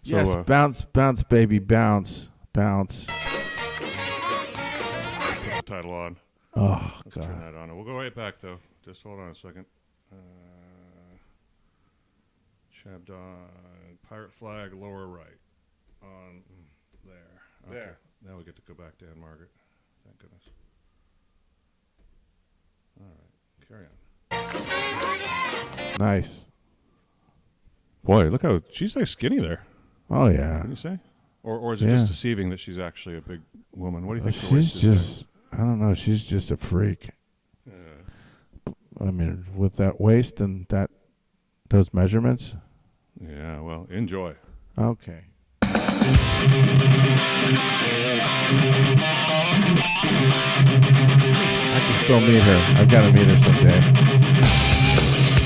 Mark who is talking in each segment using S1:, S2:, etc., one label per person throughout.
S1: Yes, bounce, bounce, baby, bounce, bounce.
S2: Put the title on.
S1: Oh,
S2: Let's
S1: God.
S2: turn that on. We'll go right back, though. Just hold on a second. ChabDog, pirate flag, lower right. On there. Okay.
S1: There.
S2: Now we get to go back to Ann Margaret. Thank goodness. All right. Carry on.
S1: Nice.
S2: Boy, look how she's like skinny there.
S1: Oh, yeah.
S2: Can you say? Or is it just deceiving that she's actually a big woman? What do you think?
S1: She's just, I don't know. She's just a freak. I mean, with that waist and those measurements.
S2: Yeah, well, enjoy.
S1: Okay. I can still meet her. I've got to meet her someday.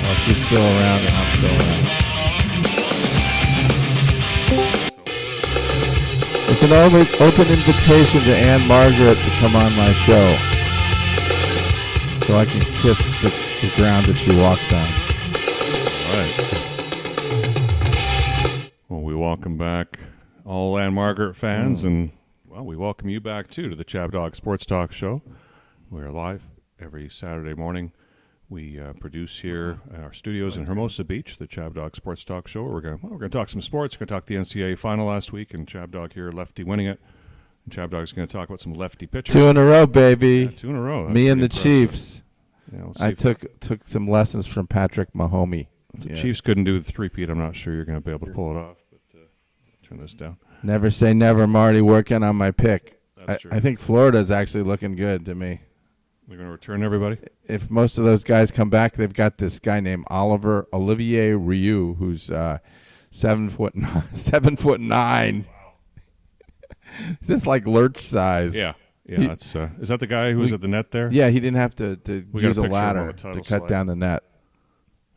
S1: Well, she's still around and I'm still around. It's an open invitation to Ann Margaret to come on my show, so I can kiss the ground that she walks on.
S2: All right. Well, we welcome back all Ann Margaret fans, and well, we welcome you back too to the ChabDog Sports Talk Show. We are live every Saturday morning. We produce here at our studios in Hermosa Beach, the ChabDog Sports Talk Show. We're gonna talk some sports. We're gonna talk the NCAA final last week, and ChabDog here, lefty winning it. And ChabDog's gonna talk about some lefty pitchers.
S1: 2 in a row, baby.
S2: Yeah, 2 in a row. That's
S1: Me and the
S2: impressive.
S1: Chiefs.
S2: Yeah, we'll
S1: I took some lessons from Patrick Mahomey.
S2: If the Chiefs couldn't do the three-peat, I'm not sure you're going to be able to pull it off. But turn this down.
S1: Never say never. I'm already working on my pick.
S2: That's true.
S1: I think Florida's actually looking good to me.
S2: They're going to return everybody?
S1: If most of those guys come back, they've got this guy named Olivier Rioux, who's 7 foot 9.
S2: Wow.
S1: This like lurch size.
S2: Yeah. Yeah, that's is that the guy who was at the net there?
S1: Yeah, he didn't have to use a ladder
S2: to
S1: to cut
S2: slide
S1: down the net.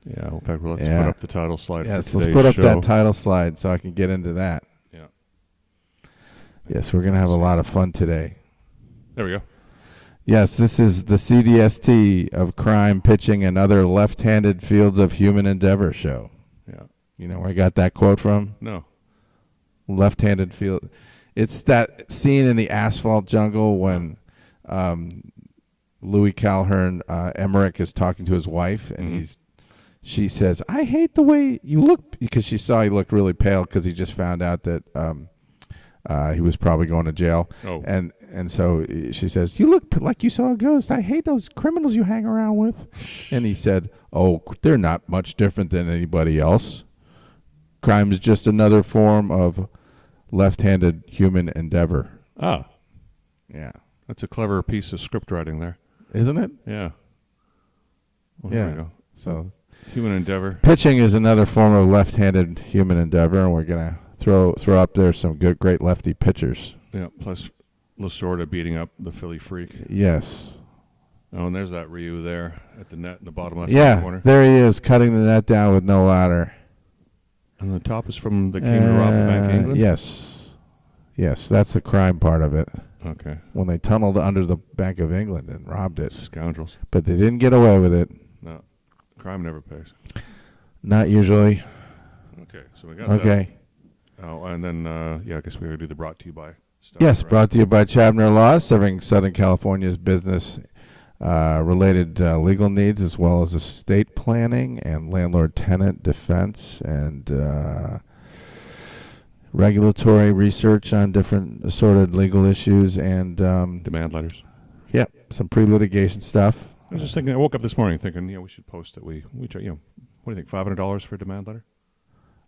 S2: Yeah, in fact, let's put up the title slide
S1: Yes,
S2: for
S1: let's
S2: today's
S1: put up
S2: show.
S1: that title slide so I can get into that.
S2: Yeah.
S1: Yes, we're going to have a lot of fun today.
S2: There we go.
S1: Yes, this is the CDST of crime, pitching, and other left-handed fields of human endeavor show.
S2: Yeah.
S1: You know where I got that quote from?
S2: No.
S1: Left-handed field. It's that scene in the Asphalt Jungle when Louis Calhern, Emmerich, is talking to his wife, and she says, "I hate the way you look," because she saw he looked really pale because he just found out that he was probably going to jail.
S2: Oh.
S1: And so she says, "You look like you saw a ghost. I hate those criminals you hang around with." And he said, "Oh, they're not much different than anybody else. Crime is just another form of left-handed human endeavor."
S2: Ah.
S1: Yeah.
S2: That's a clever piece of script writing there.
S1: Isn't it?
S2: Yeah. Well,
S1: Yeah.
S2: Here we go.
S1: So
S2: Human endeavor.
S1: pitching is another form of left-handed human endeavor, and we're going to throw up there some great lefty pitchers.
S2: Yeah, plus Lasorda beating up the Philly Freak.
S1: Yes.
S2: Oh, and there's that Ryu there at the net in the bottom left corner.
S1: Yeah, there he is, cutting the net down with no ladder.
S2: And the top is from the came to rob the Bank of England?
S1: Yes. Yes, that's the crime part of it.
S2: Okay.
S1: When they tunneled under the Bank of England and robbed it.
S2: Scoundrels.
S1: But they didn't get away with it.
S2: No. Crime never pays.
S1: Not usually.
S2: Okay, so we got that.
S1: Okay.
S2: Oh, and then, I guess we gotta do the brought to you by stuff.
S1: Yes,
S2: right?
S1: brought to you by Chabner Law, serving Southern California's business related legal needs, as well as estate planning and landlord-tenant defense and regulatory research on different assorted legal issues and
S2: Demand letters.
S1: Yep, some pre-litigation stuff.
S2: I was just thinking, I woke up this morning thinking, we should post that we try, what do you think, $500 for a demand letter?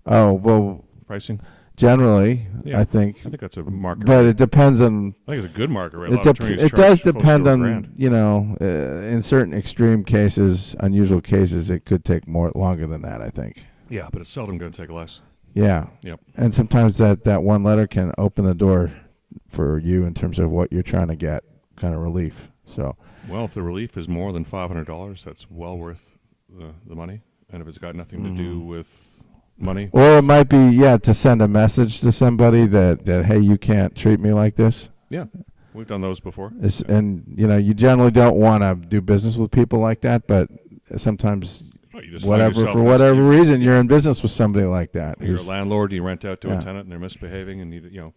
S1: Oh, well,
S2: Pricing?
S1: Generally,
S2: Yeah,
S1: I think
S2: that's a market
S1: but
S2: rate.
S1: it depends on.
S2: I think it's a good market rate. A
S1: It,
S2: lot of attorneys
S1: it
S2: charge
S1: does
S2: close to
S1: depend on,
S2: $1,000.
S1: in certain extreme cases, unusual cases, it could take longer than that, I think.
S2: Yeah, but it's seldom going to take less.
S1: Yeah.
S2: Yep.
S1: And sometimes that one letter can open the door for you in terms of what you're trying to get, kind of relief. So.
S2: Well, if the relief is more than $500, that's well worth the money. And if it's got nothing to do with money.
S1: Or it might be, to send a message to somebody that hey, you can't treat me like this.
S2: Yeah, we've done those before.
S1: And, you generally don't want to do business with people like that, but sometimes
S2: Oh, you just find yourself
S1: for whatever reason, you're in business with somebody like that.
S2: You're a landlord. You rent out to a tenant, and they're misbehaving, and you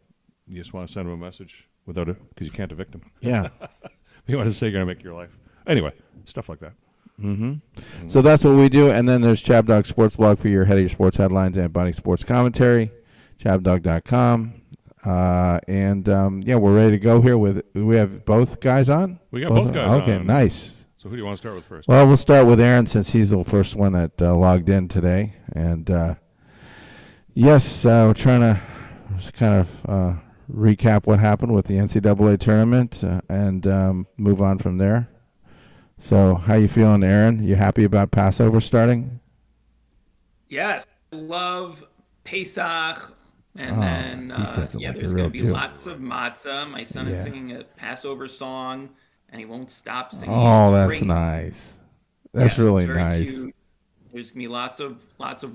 S2: just want to send them a message without it because you can't evict them.
S1: Yeah.
S2: You want to say you're going to make your life anyway. Stuff like that.
S1: So that's what we do, and then there's ChabDog Sports Blog for your head of your sports headlines and bunny sports commentary, chabdog.com. We're ready to go here. We have both guys on?
S2: We got both guys on.
S1: Okay, nice.
S2: So who do you want to start with first?
S1: Well, we'll start with Aaron since he's the first one that logged in today. And, we're trying to just kind of recap what happened with the NCAA tournament and move on from there. So how you feeling, Aaron? You happy about Passover starting?
S3: Yes. Love Pesach. And then there's going to be lots of matzah. My son is singing a Passover song, and he won't stop singing.
S1: Oh, that's nice. That's really nice.
S3: Cute. There's going to be lots of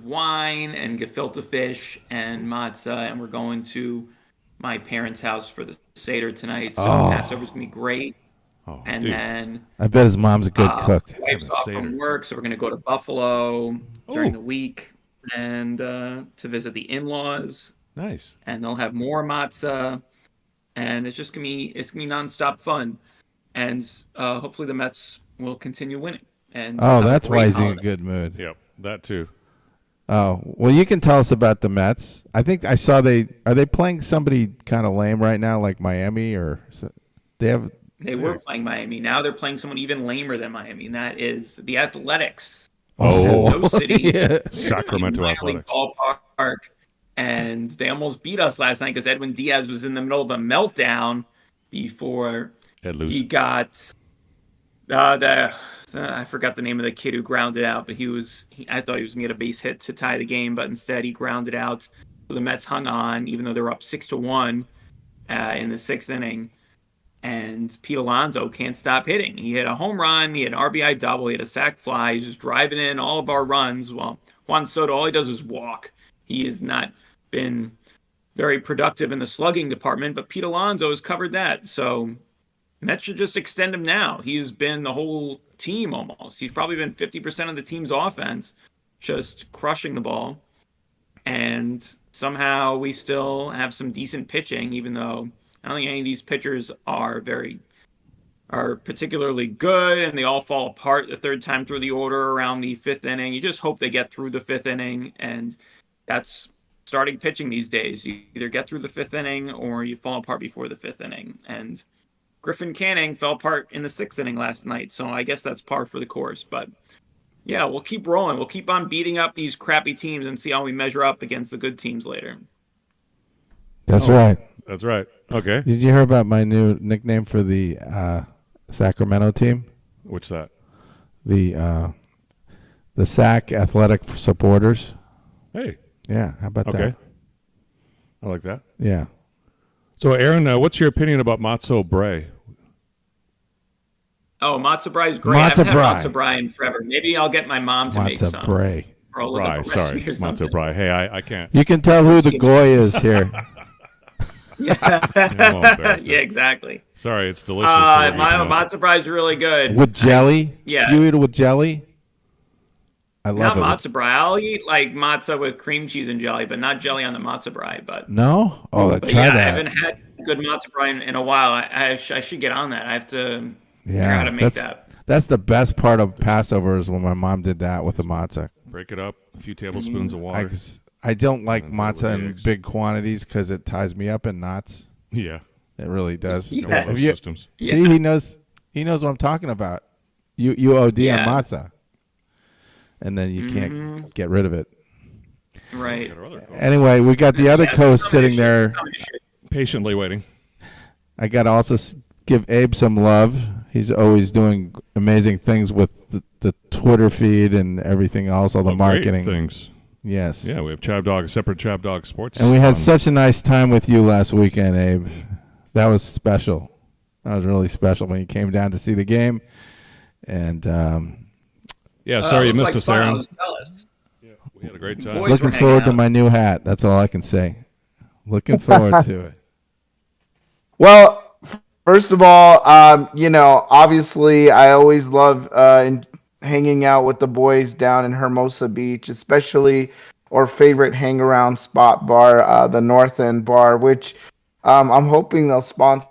S3: wine and gefilte fish and matzah, and we're going to my parents' house for the Seder tonight. So Passover's going to be great.
S2: Oh,
S3: and
S2: dude.
S3: Then
S1: I bet his mom's a good cook.
S3: My wife's off from work, so we're going to go to Buffalo during the week and to visit the in-laws.
S2: Nice.
S3: And they'll have more matzah, and it's gonna be nonstop fun, and hopefully the Mets will continue winning. And
S1: that's why he's in a good mood.
S2: Yep, that too.
S1: Oh, well, you can tell us about the Mets. I think I saw are they playing somebody kind of lame right now, like Miami, or they
S3: were playing Miami. Now they're playing someone even lamer than Miami, and that is the Athletics.
S2: Oh,
S3: City,
S2: Sacramento Athletics
S3: ballpark. And they almost beat us last night because Edwin Diaz was in the middle of a meltdown before he got I forgot the name of the kid who grounded out, but I thought he was going to get a base hit to tie the game, but instead he grounded out. So the Mets hung on, even though they were up 6-1 in the sixth inning. And Pete Alonso can't stop hitting. He hit a home run, he had an RBI double, he had a sac fly. He's just driving in all of our runs. Well, Juan Soto, all he does is walk. He has not been very productive in the slugging department, but Pete Alonso has covered that. So Mets should just extend him now. He's been the whole team almost. He's probably been 50% of the team's offense, just crushing the ball. And somehow we still have some decent pitching, even though I don't think any of these pitchers are particularly good, and they all fall apart the third time through the order around the fifth inning. You just hope they get through the fifth inning, and that's starting pitching these days. You either get through the fifth inning or you fall apart before the fifth inning. And Griffin Canning fell apart in the sixth inning last night, so I guess that's par for the course. But yeah, we'll keep rolling. We'll keep on beating up these crappy teams and see how we measure up against the good teams later.
S1: That's right.
S2: That's right. Okay.
S1: Did you hear about my new nickname for the Sacramento team?
S2: What's that?
S1: The SAC Athletic Supporters.
S2: Hey.
S1: Yeah, how about that?
S2: Okay. I like that.
S1: Yeah.
S2: So, Aaron, what's your opinion about matzo brie?
S3: Oh, matzo brie is great. I haven't had matzo brie in forever. Maybe I'll get my mom to make some.
S1: Matzo brie.
S3: Or I'll look up a recipe or something.
S2: Matzo brie. Hey, I can't.
S1: You can tell who the goy is here.
S3: Yeah, exactly.
S2: Sorry, it's delicious.
S3: My matzo brie is really good.
S1: With jelly?
S3: Yeah.
S1: Do you eat it with jelly? I love
S3: not matzo brie. I'll eat like matzo with cream cheese and jelly, but not jelly on the matzo brie. But
S1: no? Oh, try that.
S3: I haven't had good matzo brie in a while. I should get on that. I have to figure out how to make that.
S1: That's the best part of Passover is when my mom did that with the matzah.
S2: Break it up, a few tablespoons of water.
S1: I don't like matzah in big quantities because it ties me up in knots.
S2: Yeah,
S1: it really does.
S2: Yeah. Systems.
S1: See, he knows what I'm talking about. You OD on matzah, and then you can't get rid of it.
S3: Right.
S1: Anyway, we got the other coast sitting there,
S2: patiently waiting.
S1: I got to also give Abe some love. He's always doing amazing things with the Twitter feed and everything else, all the marketing
S2: things.
S1: Yes.
S2: Yeah, we have a separate ChabDog Sports.
S1: And we had such a nice time with you last weekend, Abe. That was special. That was really special when you came down to see the game. And
S2: sorry you missed us, Aaron.
S3: I was jealous.
S2: Yeah, we had a great time.
S1: Looking forward to my new hat. That's all I can say. Looking forward to it.
S4: Well, first of all, obviously I always love hanging out with the boys down in Hermosa Beach, especially our favorite hang around spot bar, the North End Bar, which I'm hoping they'll sponsor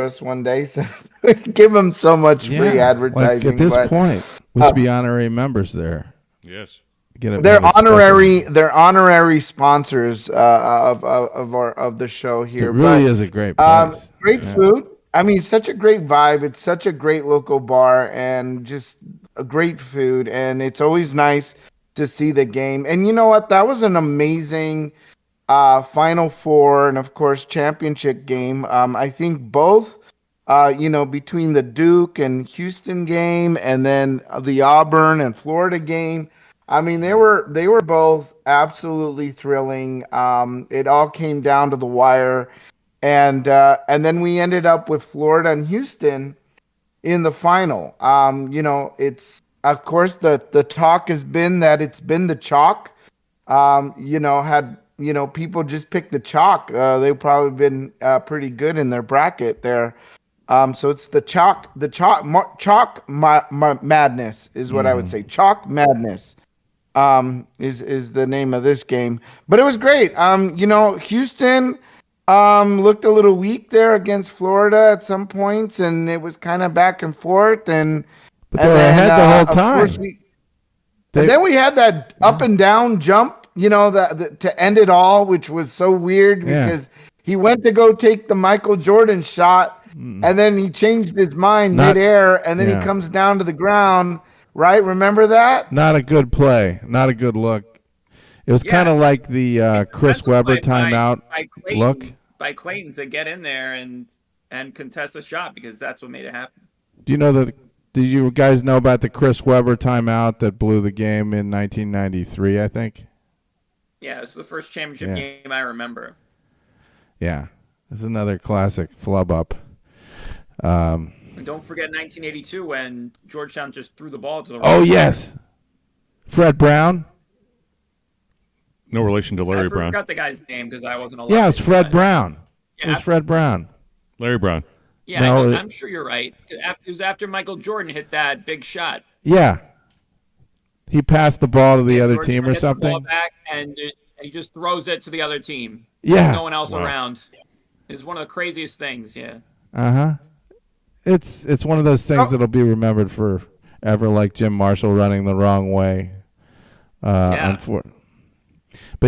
S4: us one day since we give them so much free advertising.
S1: Like at this point, we should be honorary members there.
S2: Yes.
S4: They're honorary sponsors of the show here.
S1: It really is a great place.
S4: Great food. I mean, such a great vibe. It's such a great local bar and just a great food. And it's always nice to see the game. And you know what? That was an amazing Final Four and, of course, championship game. I think both, between the Duke and Houston game and then the Auburn and Florida game, I mean, they were both absolutely thrilling. It all came down to the wire. And then we ended up with Florida and Houston in the final. It's, of course, the talk has been that it's been the chalk. People just picked the chalk. They've probably been pretty good in their bracket there. So it's the chalk madness is what I would say. Chalk madness is the name of this game. But it was great. Houston looked a little weak there against Florida at some points, and it was kind of back and forth. But
S1: they were ahead the whole time.
S4: And then we had that up and down jump, to end it all, which was so weird because he went to go take the Michael Jordan shot, and then he changed his mind midair, and then he comes down to the ground. Right? Remember that?
S1: Not a good play. Not a good look. It was kind of like the Chris Webber timeout look.
S3: By Clayton to get in there and contest the shot because that's what made it happen.
S1: Did you guys know about the Chris Webber timeout that blew the game in 1993, I think?
S3: Yeah, it's the first championship game I remember.
S1: Yeah. It's another classic flub up.
S3: And don't forget 1982 when Georgetown just threw the ball to the right.
S1: Oh, yes. Fred Brown.
S2: No relation to Larry Brown.
S3: I forgot the guy's name because I wasn't alive.
S1: Yeah, it's Fred Brown. Yeah. It was Fred Brown.
S2: Larry Brown.
S3: Yeah, no, I'm sure you're right. It was after Michael Jordan hit that big shot.
S1: Yeah. He passed the ball to the other team or something.
S3: The ball back and he just throws it to the other team.
S1: Yeah.
S3: No one else around. It's one of the craziest things, yeah.
S1: Uh-huh. It's one of those things that'll be remembered forever, like Jim Marshall running the wrong way. But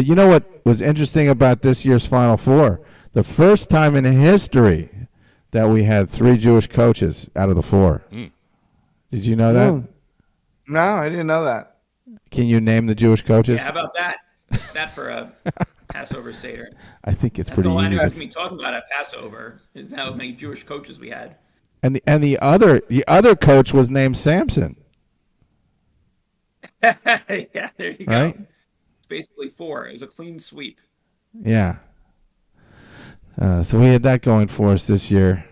S1: you know what was interesting about this year's Final Four? The first time in history that we had 3 Jewish coaches out of the 4. Did you know that?
S4: No, I didn't know that.
S1: Can you name the Jewish coaches?
S3: Yeah, how about that? That for a Passover Seder.
S1: I think it's pretty easy.
S3: That's all I know me talking about at Passover is how many Jewish coaches we had.
S1: And the other coach was named Samson.
S3: Yeah, there you
S1: right?
S3: go. It's basically 4. It was a clean sweep.
S1: Yeah. So we had that going for us this year.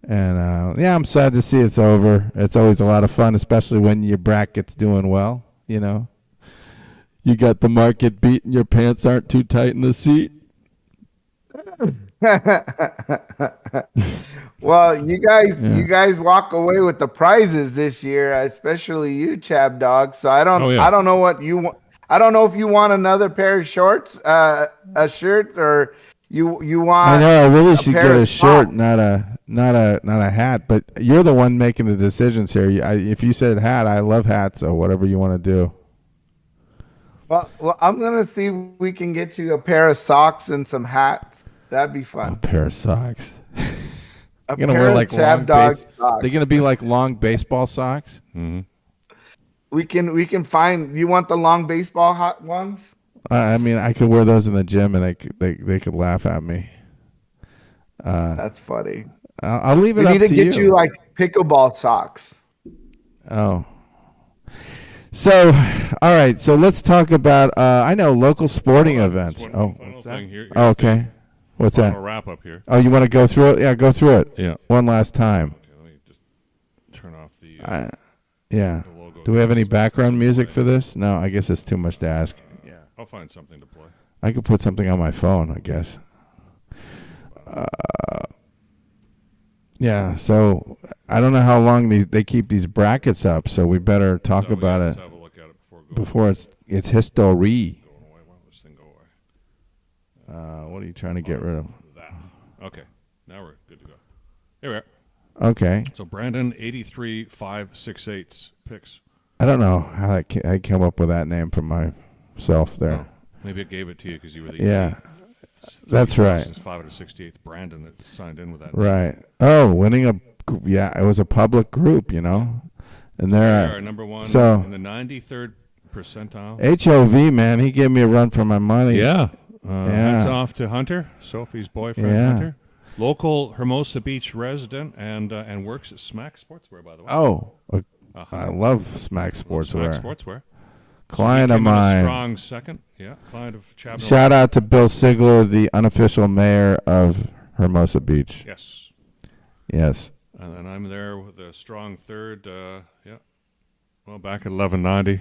S1: And, I'm sad to see it's over. It's always a lot of fun, especially when your bracket's doing well, You got the market beat and your pants aren't too tight in the seat.
S4: Well, you guys walk away with the prizes this year, especially you, ChabDog. So I don't know what you want. I don't know if you want another pair of shorts, a shirt, or you want.
S1: I know I really should get a shirt, not a hat. But you're the one making the decisions here. If you said hat, I love hats. So whatever you want to do.
S4: Well, I'm gonna see if we can get you a pair of socks and some hats. That'd be fun.
S1: A pair of socks. You're gonna wear like long socks. They're gonna be like long baseball socks.
S2: Mm-hmm.
S4: We can find. You want the long baseball hot ones?
S1: I mean, I could wear those in the gym, and they could laugh at me.
S4: That's funny.
S1: I'll leave it up to you.
S4: We need to get you like pickleball socks.
S1: Oh. So, all right. So let's talk about. I know local sporting events. Okay. What's that?
S2: A wrap up here.
S1: Oh, you want to go through it? Yeah, go through it.
S2: Yeah.
S1: One last time.
S2: Okay, let me just turn off the.
S1: Yeah. Do we have any background music for this? No, I guess it's too much to ask.
S2: Yeah. I'll find something to play.
S1: I could put something on my phone, I guess. Yeah. So I don't know how long they keep these brackets up, so we better talk about it
S2: have a look at it
S1: before it's history.
S2: Going away. Why don't this thing go away?
S1: What are you trying to get rid of?
S2: That. Okay. Now we're good to go. Here we are.
S1: Okay.
S2: So Brandon 83,568 picks.
S1: I don't know how I came up with that name for myself there.
S2: Oh, maybe it gave it to you because you were the
S1: Yeah, that's right.
S2: 568th Brandon that signed in with that.
S1: Right. Oh, winning a it was a public group, you know, and
S2: They
S1: they're
S2: are number one
S1: so
S2: in the 93rd percentile.
S1: HOV, man, he gave me a run for my money.
S2: Yeah.
S1: Yeah.
S2: Hats off to Hunter, Sophie's boyfriend,
S1: Yeah.
S2: Hunter. Local Hermosa Beach resident and works at Smack Sportswear, by the way.
S1: Oh,
S2: Uh-huh.
S1: I love Smack Sportswear.
S2: Smack Sportswear.
S1: Client
S2: So
S1: of
S2: he came in a
S1: mine.
S2: strong second. Yeah, client of Chabner.
S1: Shout out to Bill Sigler, the unofficial mayor of Hermosa Beach.
S2: Yes.
S1: Yes.
S2: And then I'm there with a strong third. Yeah. Well, back at 1190.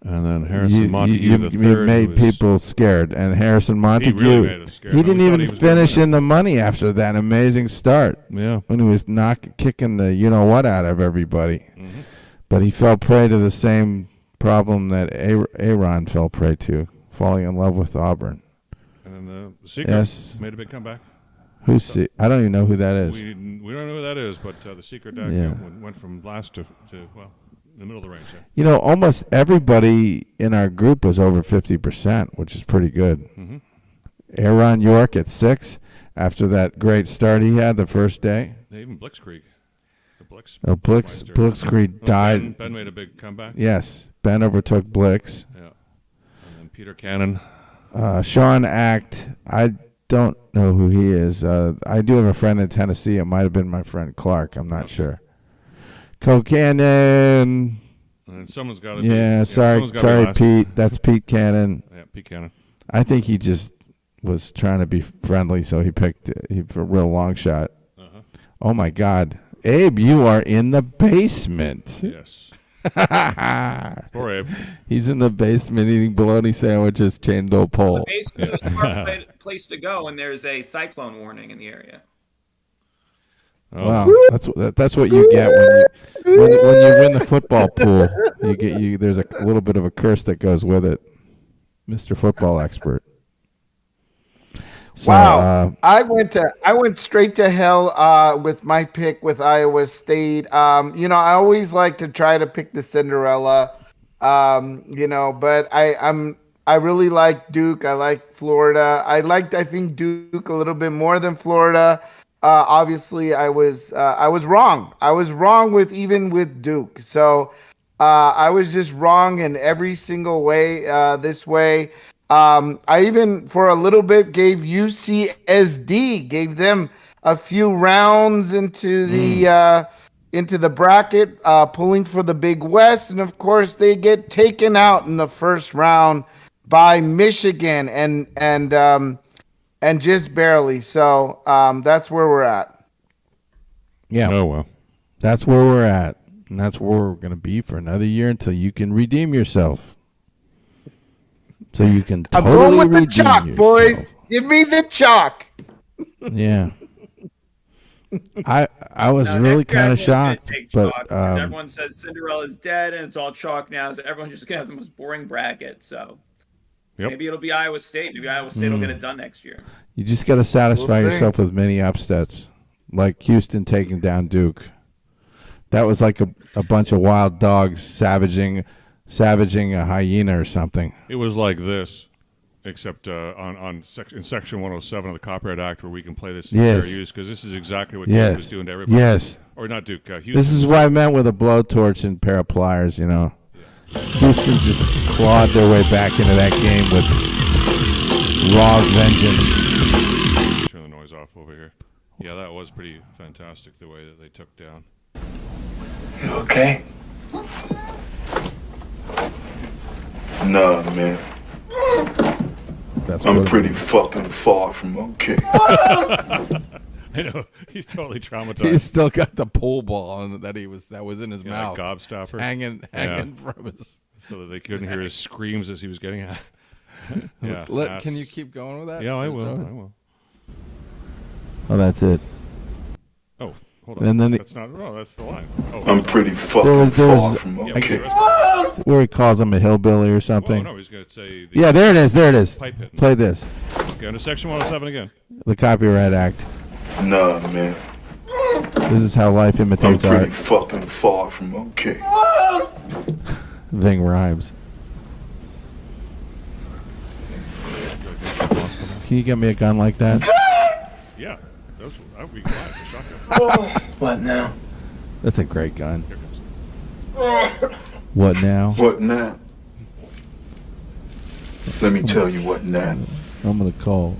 S2: And then Harrison Montague, the
S1: you
S2: third.
S1: made
S2: who was-
S1: people scared, and Harrison Montague.
S2: really made us scared.
S1: He
S2: No, we
S1: didn't
S2: thought
S1: even
S2: he was gonna
S1: finish
S2: win it.
S1: in the money after that amazing start
S2: Yeah.
S1: when he was kicking the you know what out of everybody.
S2: Mm-hmm.
S1: But he fell prey to the same problem that Aaron fell prey to, falling in love with Auburn.
S2: And then the Secret
S1: Yes.
S2: made a big comeback.
S1: I don't even know who that is.
S2: We don't know who that is, but the Secret went from last to well, in the middle of the range there.
S1: You know, almost everybody in our group was over 50%, which is pretty good.
S2: Mm-hmm.
S1: Aaron York at 6 after that great start he had the first day.
S2: Even Blitzkrieg. The Blix.
S1: Blitzkrieg died.
S2: Ben made a big comeback.
S1: Yes, Ben overtook Blix.
S2: Yeah. And then Peter Cannon.
S1: Sean Act, I don't know who he is. I do have a friend in Tennessee. It might have been my friend Clark. I'm not sure. Cannon.
S2: And someone's got to
S1: Yeah,
S2: be.
S1: sorry, Pete. That's Pete Cannon.
S2: Yeah, Pete Cannon.
S1: I think he just was trying to be friendly, so he picked a real long shot.
S2: Uh-huh.
S1: Oh, my God. Abe, you are in the basement.
S2: Yes. Poor Abe.
S1: He's in the basement eating bologna sandwiches, chained to a pole.
S3: The basement is a smart place to go when there's a cyclone warning in the area.
S2: Oh.
S1: Wow, that's what you get when you win the football pool. There's a little bit of a curse that goes with it, Mr. Football Expert. So,
S4: Wow, I went straight to hell with my pick with Iowa State. You know, I always like to try to pick the Cinderella. You know, but I really like Duke. I like Florida. I think Duke a little bit more than Florida. Obviously, I was wrong. I was wrong with Duke. So I was just wrong in every single way. This way, I even for a little bit gave UCSD, gave them a few rounds into the bracket, pulling for the Big West, and of course they get taken out in the first round by Michigan, and just barely. So that's where we're at.
S1: yeah,
S2: Oh, well.
S1: that's where we're at, and that's where we're going to be for another year until you can redeem yourself. So you can
S4: I'm
S1: totally
S4: going with the
S1: redeem
S4: chalk,
S1: yourself.
S4: boys. Give me the chalk.
S1: Yeah. I was
S3: No,
S1: really
S3: next year
S1: kind of
S3: everyone's
S1: shocked,
S3: gonna take
S1: but
S3: chalk, 'cause everyone says Cinderella's dead and it's all chalk now, so everyone's just gonna have the most boring bracket. So
S2: Yep.
S3: maybe it'll be Iowa State. Maybe Iowa State will get it done next year.
S1: you just got to satisfy
S4: We'll see.
S1: yourself with many upsets, like Houston taking down Duke. That was like a bunch of wild dogs savaging a hyena or something.
S2: It was like this, except in Section 107 of the Copyright Act, where we can play this in
S1: Yes.
S2: fair use, because this is exactly what Duke was
S1: Yes.
S2: doing to everybody.
S1: Yes.
S2: Or not Duke, Houston.
S1: This is what I meant with a blowtorch and pair of pliers, you know. Houston just clawed their way back into that game with raw vengeance.
S2: Turn the noise off over here. Yeah, that was pretty fantastic, the way that they took down.
S5: You okay? Nah, man.
S1: That's
S5: I'm
S1: what
S5: pretty fucking far from okay.
S2: I know, he's totally traumatized.
S1: He's still got the pool ball that was in his
S2: Yeah,
S1: mouth,
S2: that gobstopper.
S1: hanging from his.
S2: So that they couldn't hear his screams as he was getting at. Yeah,
S1: Can you keep going with that?
S2: Yeah, I will.
S1: Oh, that's it.
S2: Oh, Hold on.
S1: And then
S2: that's not. No, that's the line. Oh,
S5: I'm pretty
S1: there
S5: fucking
S1: was
S5: far from
S2: Yeah,
S5: okay.
S1: where he calls him a hillbilly or
S2: Oh,
S1: something.
S2: no, he's going to say.
S1: Yeah, there it is. There it is.
S2: Pipe hitting.
S1: Play this.
S2: Okay, into Section 107 again.
S1: The Copyright Act.
S5: Nah, man.
S1: This is how life
S5: I'm
S1: imitates
S5: pretty
S1: art.
S5: fucking far from okay.
S1: Ving rhymes. Can you get me a gun like that?
S2: Yeah, that would be fine. Shotgun.
S5: What now?
S1: That's a great gun. What now?
S5: What now? Let me tell you what now.
S1: I'm gonna call.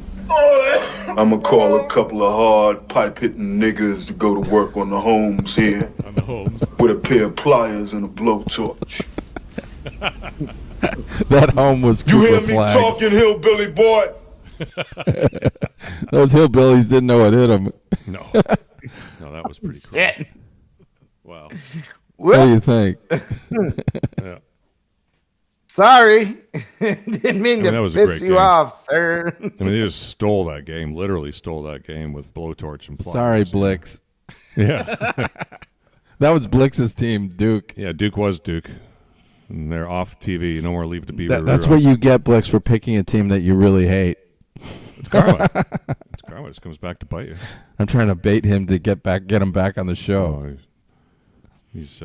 S5: I'ma call a couple of hard pipe hitting niggas to go to work on the homes here
S2: On the homes.
S5: with a pair of pliers and a blowtorch.
S1: That home was
S5: You hear
S1: Cooper
S5: me
S1: flags.
S5: talking, hillbilly boy?
S1: Those hillbillies didn't know what hit them.
S2: No. No, that was pretty cool.
S4: Shit.
S2: Wow.
S1: What do you think?
S2: Yeah.
S4: Sorry. Didn't mean
S2: that
S4: to
S2: was a
S4: piss
S2: great
S4: you
S2: game.
S4: off, sir.
S2: I mean, they just stole that game. Literally stole that game with blowtorch and pliers.
S1: Sorry, Blix.
S2: Yeah.
S1: That was Blix's team, Duke.
S2: Yeah, Duke was Duke. And they're off TV. No more Leave It to Beaver.
S1: That's what you get, Blix, for picking a team that you really hate.
S2: It's karma. It's karma. It just comes back to bite you.
S1: I'm trying to bait him to get him back on the show.
S2: Oh, he's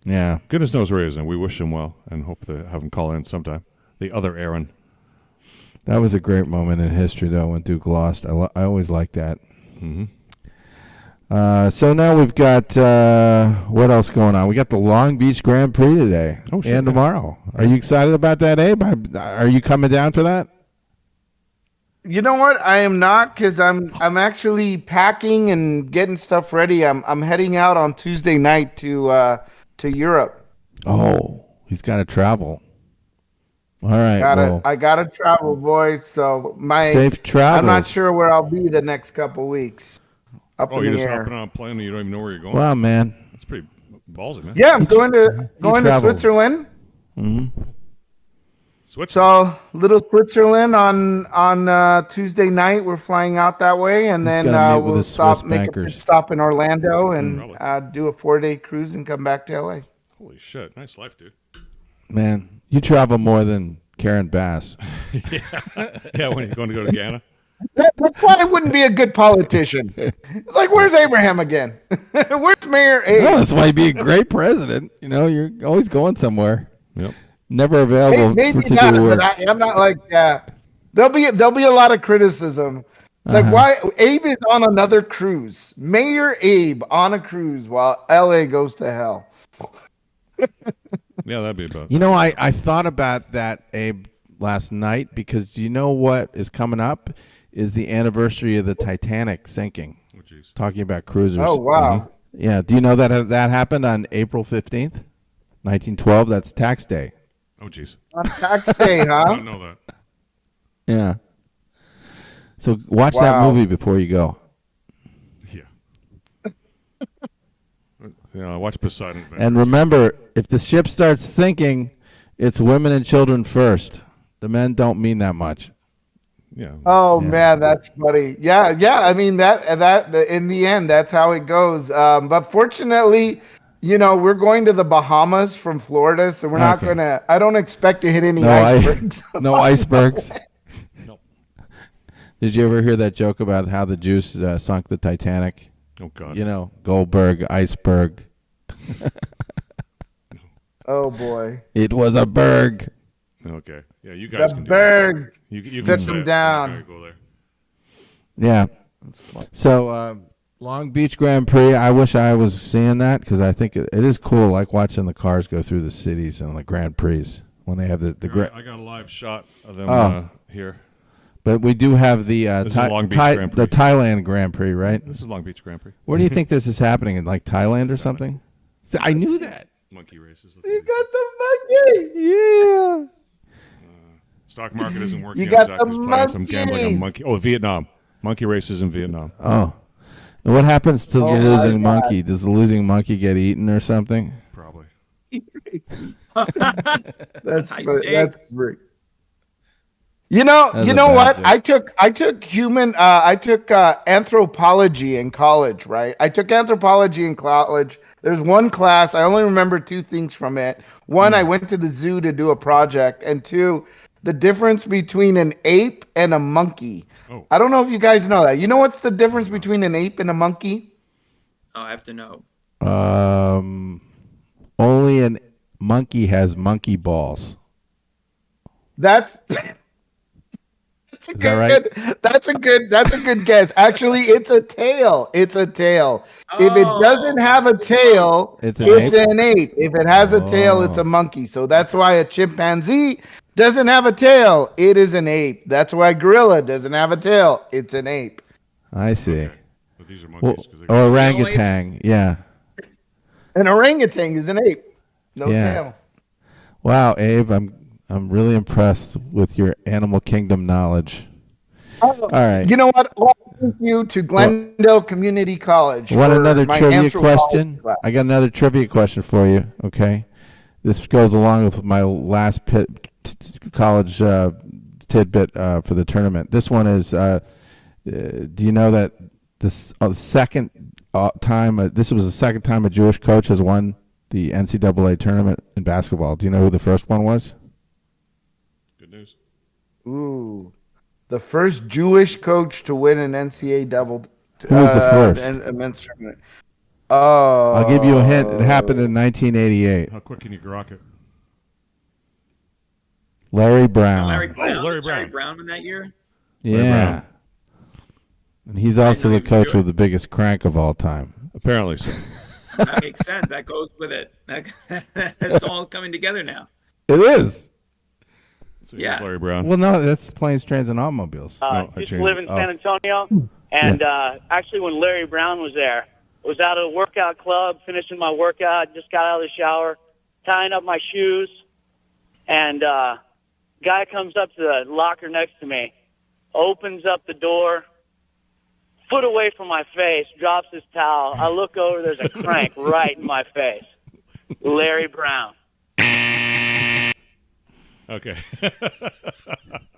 S1: Yeah.
S2: goodness knows where he is, and we wish him well and hope to have him call in sometime. The other Aaron.
S1: That was a great moment in history, though, when Duke lost. I always liked that.
S2: Mm-hmm.
S1: So now we've got, what else going on? We got the Long Beach Grand Prix today
S2: Oh, shit,
S1: and
S2: yeah.
S1: tomorrow. Are you excited about that, Abe? Are you coming down for that?
S4: You know what? I am not, because I'm actually packing and getting stuff ready. I'm heading out on Tuesday night to Europe.
S1: Oh, he's got to travel. All right.
S4: I gotta travel, boys. So
S1: Safe travels.
S4: I'm not sure where I'll be the next couple weeks. Up
S2: Oh,
S4: in
S2: you're
S4: the
S2: just
S4: air.
S2: hopping on a plane and you don't even know where you're going?
S1: Wow, man.
S2: That's pretty ballsy, man.
S4: Yeah, I'm going to
S1: travels.
S4: Switzerland.
S2: Switch.
S4: So little Switzerland on Tuesday night. We're flying out that way, and
S1: He's
S4: then
S1: gotta meet with
S4: we'll
S1: his Swiss
S4: make a
S1: bankers.
S4: pit stop in Orlando and
S2: Probably.
S4: do a 4-day cruise and come back to LA.
S2: Holy shit. Nice life, dude.
S1: Man, you travel more than Karen Bass.
S2: Yeah, when you're going to go to Ghana.
S4: That's why I wouldn't be a good politician. It's like, where's Abraham again? Where's Mayor Abe?
S1: No, that's why you'd be a great president. You know, you're always going somewhere.
S2: Yep.
S1: Never available
S4: Maybe
S1: to
S4: not,
S1: do work.
S4: but I'm not like that. There'll be a lot of criticism. It's like, why Abe is on another cruise? Mayor Abe on a cruise while LA goes to hell.
S2: Yeah, that'd be about
S1: You know, I thought about that, Abe, last night because do you know what is coming up is the anniversary of the Titanic sinking.
S2: Oh, jeez.
S1: Talking about cruisers.
S4: Oh wow.
S1: Yeah. Do you know that happened on April 15th, 1912? That's tax day.
S2: Oh, jeez.
S4: On tax day,
S2: I
S4: huh?
S2: don't know that.
S1: Yeah. So watch that
S4: Wow.
S1: movie before you go.
S2: Yeah. Yeah, watch Poseidon.
S1: And remember, if the ship starts sinking, it's women and children first. The men don't mean that much.
S2: Yeah.
S4: Oh
S1: Yeah.
S4: man, that's funny. Yeah. I mean that in the end, that's how it goes. But fortunately, you know, we're going to the Bahamas from Florida, so we're not
S1: Okay.
S4: gonna. I don't expect to hit any
S1: No,
S4: icebergs.
S1: no icebergs.
S2: Nope.
S1: Did you ever hear that joke about how the Juice sunk the Titanic?
S2: Oh, God.
S1: You know, Goldberg, iceberg.
S4: Oh boy,
S1: It was a berg.
S2: Okay. Yeah, you guys
S4: the
S2: can do
S4: berg.
S2: that. You
S4: Fit
S2: can
S4: them
S2: say it.
S4: down.
S2: You gotta go there.
S1: Yeah. So Long Beach Grand Prix. I wish I was seeing that because I think it is cool. Like watching the cars go through the cities and the Grand Prix when they have the
S2: All
S1: grand.
S2: right, I got a live shot of them
S1: Oh.
S2: here.
S1: But we do have the
S2: This is Long Beach Grand Prix.
S1: the Thailand Grand Prix, right?
S2: This is Long Beach Grand Prix.
S1: Where do you think this is happening in like Thailand or something? See, I knew that.
S2: Monkey races.
S4: You got the monkey.
S1: Yeah.
S2: Stock market isn't working.
S4: You got
S2: Zach
S4: the
S2: was playing some gambling on
S4: monkeys.
S2: monkey. Oh, Vietnam. Monkey races in Vietnam.
S1: Oh. And what happens to the
S4: Oh my
S1: losing
S4: God.
S1: monkey? Does the losing monkey get eaten or something?
S2: Probably.
S4: That's
S3: High
S4: that's
S3: stakes.
S4: great. You know what? I took anthropology in college, right? I took anthropology in college. There's one class, I only remember two things from it. One, I went to the zoo to do a project, and two, the difference between an ape and a monkey.
S2: Oh.
S4: I don't know if you guys know that. You know what's the difference between an ape and a monkey?
S3: Oh, I have to know.
S1: Only a monkey has monkey balls.
S4: That's
S1: Is that right?
S4: That's a good guess. Actually, it's a tail. If it doesn't have a tail, it's an ape. If it has a tail, it's a monkey. So that's why a chimpanzee doesn't have a tail. It is an ape. That's why gorilla doesn't have a tail. It's an ape.
S1: I see.
S2: Okay. But these are monkeys.
S1: Or orangutan. Yeah.
S4: An orangutan is an ape. No tail.
S1: Wow, Abe, I'm really impressed with your animal kingdom knowledge. All right.
S4: You know what? Thank you to Glendale Community College.
S1: Want another trivia question? I got another trivia question for you. Okay. This goes along with my last college tidbit for the tournament. This one is, do you know that this second time, this was the second time a Jewish coach has won the NCAA tournament in basketball? Do you know who the first one was?
S2: Good news.
S4: Ooh. The first Jewish coach to win an NCAA double.
S1: Who was the first?
S4: Men's tournament. Oh.
S1: I'll give you a hint. It happened in 1988.
S2: How quick can you grok it?
S1: Larry Brown.
S3: Larry Brown.
S2: Larry Brown.
S3: Larry Brown in that year.
S1: Yeah. And he's also the coach with the biggest crank of all time.
S2: Apparently so.
S3: That makes sense. That goes with it. It's all coming together now.
S1: It is.
S2: So
S3: Yeah.
S2: Larry Brown.
S1: Well, no, that's planes, trains, and automobiles.
S2: I
S6: Used to
S2: changed
S6: live
S2: it.
S6: in San Antonio, and actually when Larry Brown was there, I was out at a workout club, finishing my workout, just got out of the shower, tying up my shoes, and guy comes up to the locker next to me, opens up the door, foot away from my face, drops his towel. I look over, there's a crank right in my face. Larry Brown.
S2: Okay.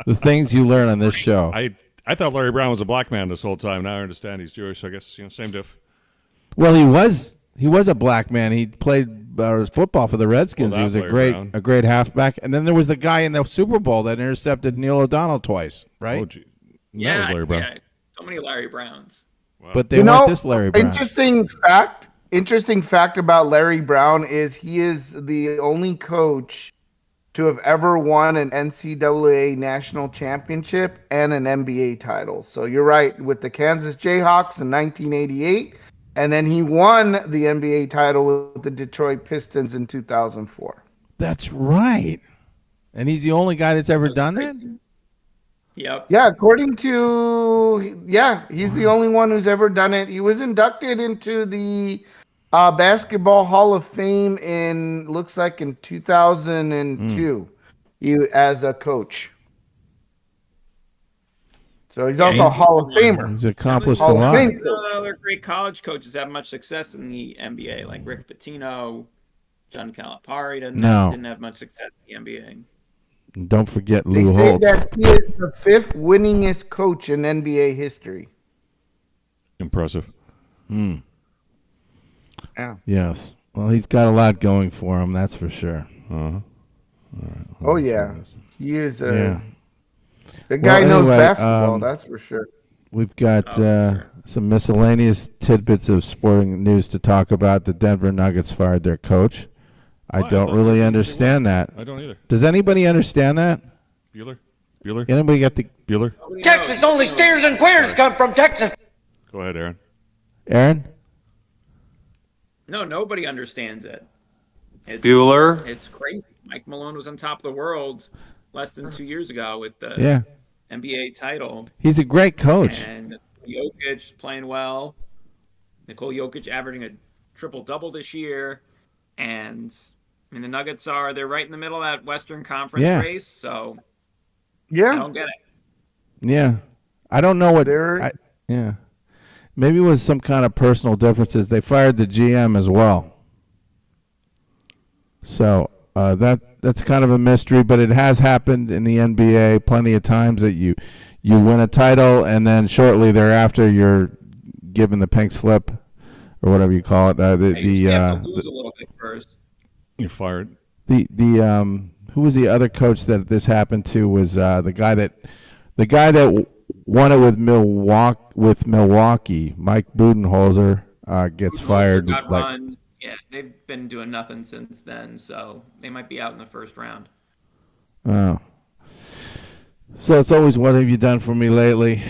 S1: The things you learn on this show.
S2: I thought Larry Brown was a black man this whole time. Now I understand he's Jewish. So I guess same diff.
S1: Well, he was a black man. He played football for the Redskins.
S2: Well,
S1: he was
S2: Larry
S1: a great halfback. And then there was the guy in the Super Bowl that intercepted Neil O'Donnell twice, right?
S2: Oh, gee. That was Larry Brown.
S3: Yeah. So many Larry Browns.
S2: Wow.
S1: But they weren't this Larry Brown.
S4: Interesting fact about Larry Brown is he is the only coach to have ever won an NCAA national championship and an NBA title. So you're right, with the Kansas Jayhawks in 1988, and then he won the NBA title with the Detroit Pistons in 2004.
S1: That's right. And he's the only guy that's ever done that?
S3: Yep.
S4: Yeah, according to, he's the only one who's ever done it. He was inducted into the Basketball Hall of Fame in 2002 as a coach. So he's also a Hall of Famer.
S1: He's accomplished a
S4: Hall of
S1: lot.
S4: Fame coach.
S3: Other great college coaches have much success in the NBA, like Rick Pitino, John Calipari didn't have much success in the NBA.
S1: And don't forget
S4: They
S1: Lou
S4: say
S1: Holtz.
S4: that he is the fifth winningest coach in NBA history.
S2: Impressive.
S4: Yeah.
S1: Yes. Well, he's got a lot going for him, that's for sure.
S2: Uh-huh.
S4: Oh yeah, he is.
S1: Yeah.
S4: The guy knows
S1: anyway,
S4: basketball. That's for sure.
S1: We've got some miscellaneous tidbits of sporting news to talk about. The Denver Nuggets fired their coach. I don't really understand that.
S2: I don't either.
S1: Does anybody understand that?
S2: Bueller?
S1: Anybody got the
S2: Bueller?
S7: Texas, only steers and queers come from Texas.
S2: Go ahead, Aaron.
S1: Aaron?
S3: No, nobody understands it.
S8: Bueller?
S3: It's crazy. Mike Malone was on top of the world less than 2 years ago with the NBA title.
S1: He's a great coach.
S3: And Jokic playing well. Nikola Jokic averaging a triple-double this year. And I mean, the Nuggets they're right in the middle of that Western Conference race. So I don't get it.
S1: Yeah. I don't know what maybe it was some kind of personal differences. They fired the GM as well. So that that's kind of a mystery, but it has happened in the NBA plenty of times that you win a title and then shortly thereafter you're given the pink slip or whatever you call it.
S3: You have to lose a little bit first.
S2: You're fired.
S1: Who was the other coach that this happened to? Was the guy that won it with Milwaukee, Mike Budenholzer, gets fired.
S3: Got run. Yeah, they've been doing nothing since then, so they might be out in the first round.
S1: Oh. So it's always, what have you done for me lately?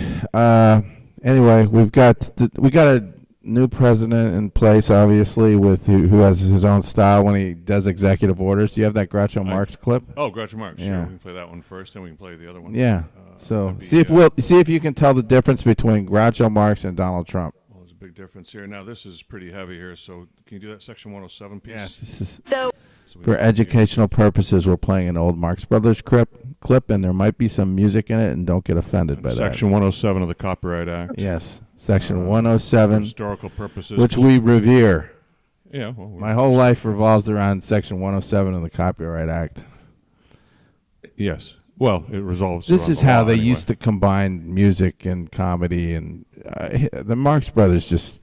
S1: Anyway, we got a new president in place, obviously, with who has his own style when he does executive orders. Do you have that Groucho Marx clip?
S2: Oh, Groucho Marx.
S1: Yeah.
S2: Sure, we can play that one first, and we can play the other one.
S1: Yeah. So see if you can tell the difference between Groucho Marx and Donald Trump.
S2: Well, there's a big difference here. Now this is pretty heavy here. So can you do that section 107 piece?
S1: Yes. This is for educational purposes. We're playing an old Marx Brothers clip, and there might be some music in it. And don't get offended by that.
S2: Section 107 of the Copyright Act.
S1: Yes. Section 107,
S2: for historical purposes,
S1: which we revere.
S2: Yeah, well,
S1: my whole life revolves around Section 107 of the Copyright Act.
S2: Yes, well, it resolves.
S1: This is how they used to combine music and comedy, and the Marx Brothers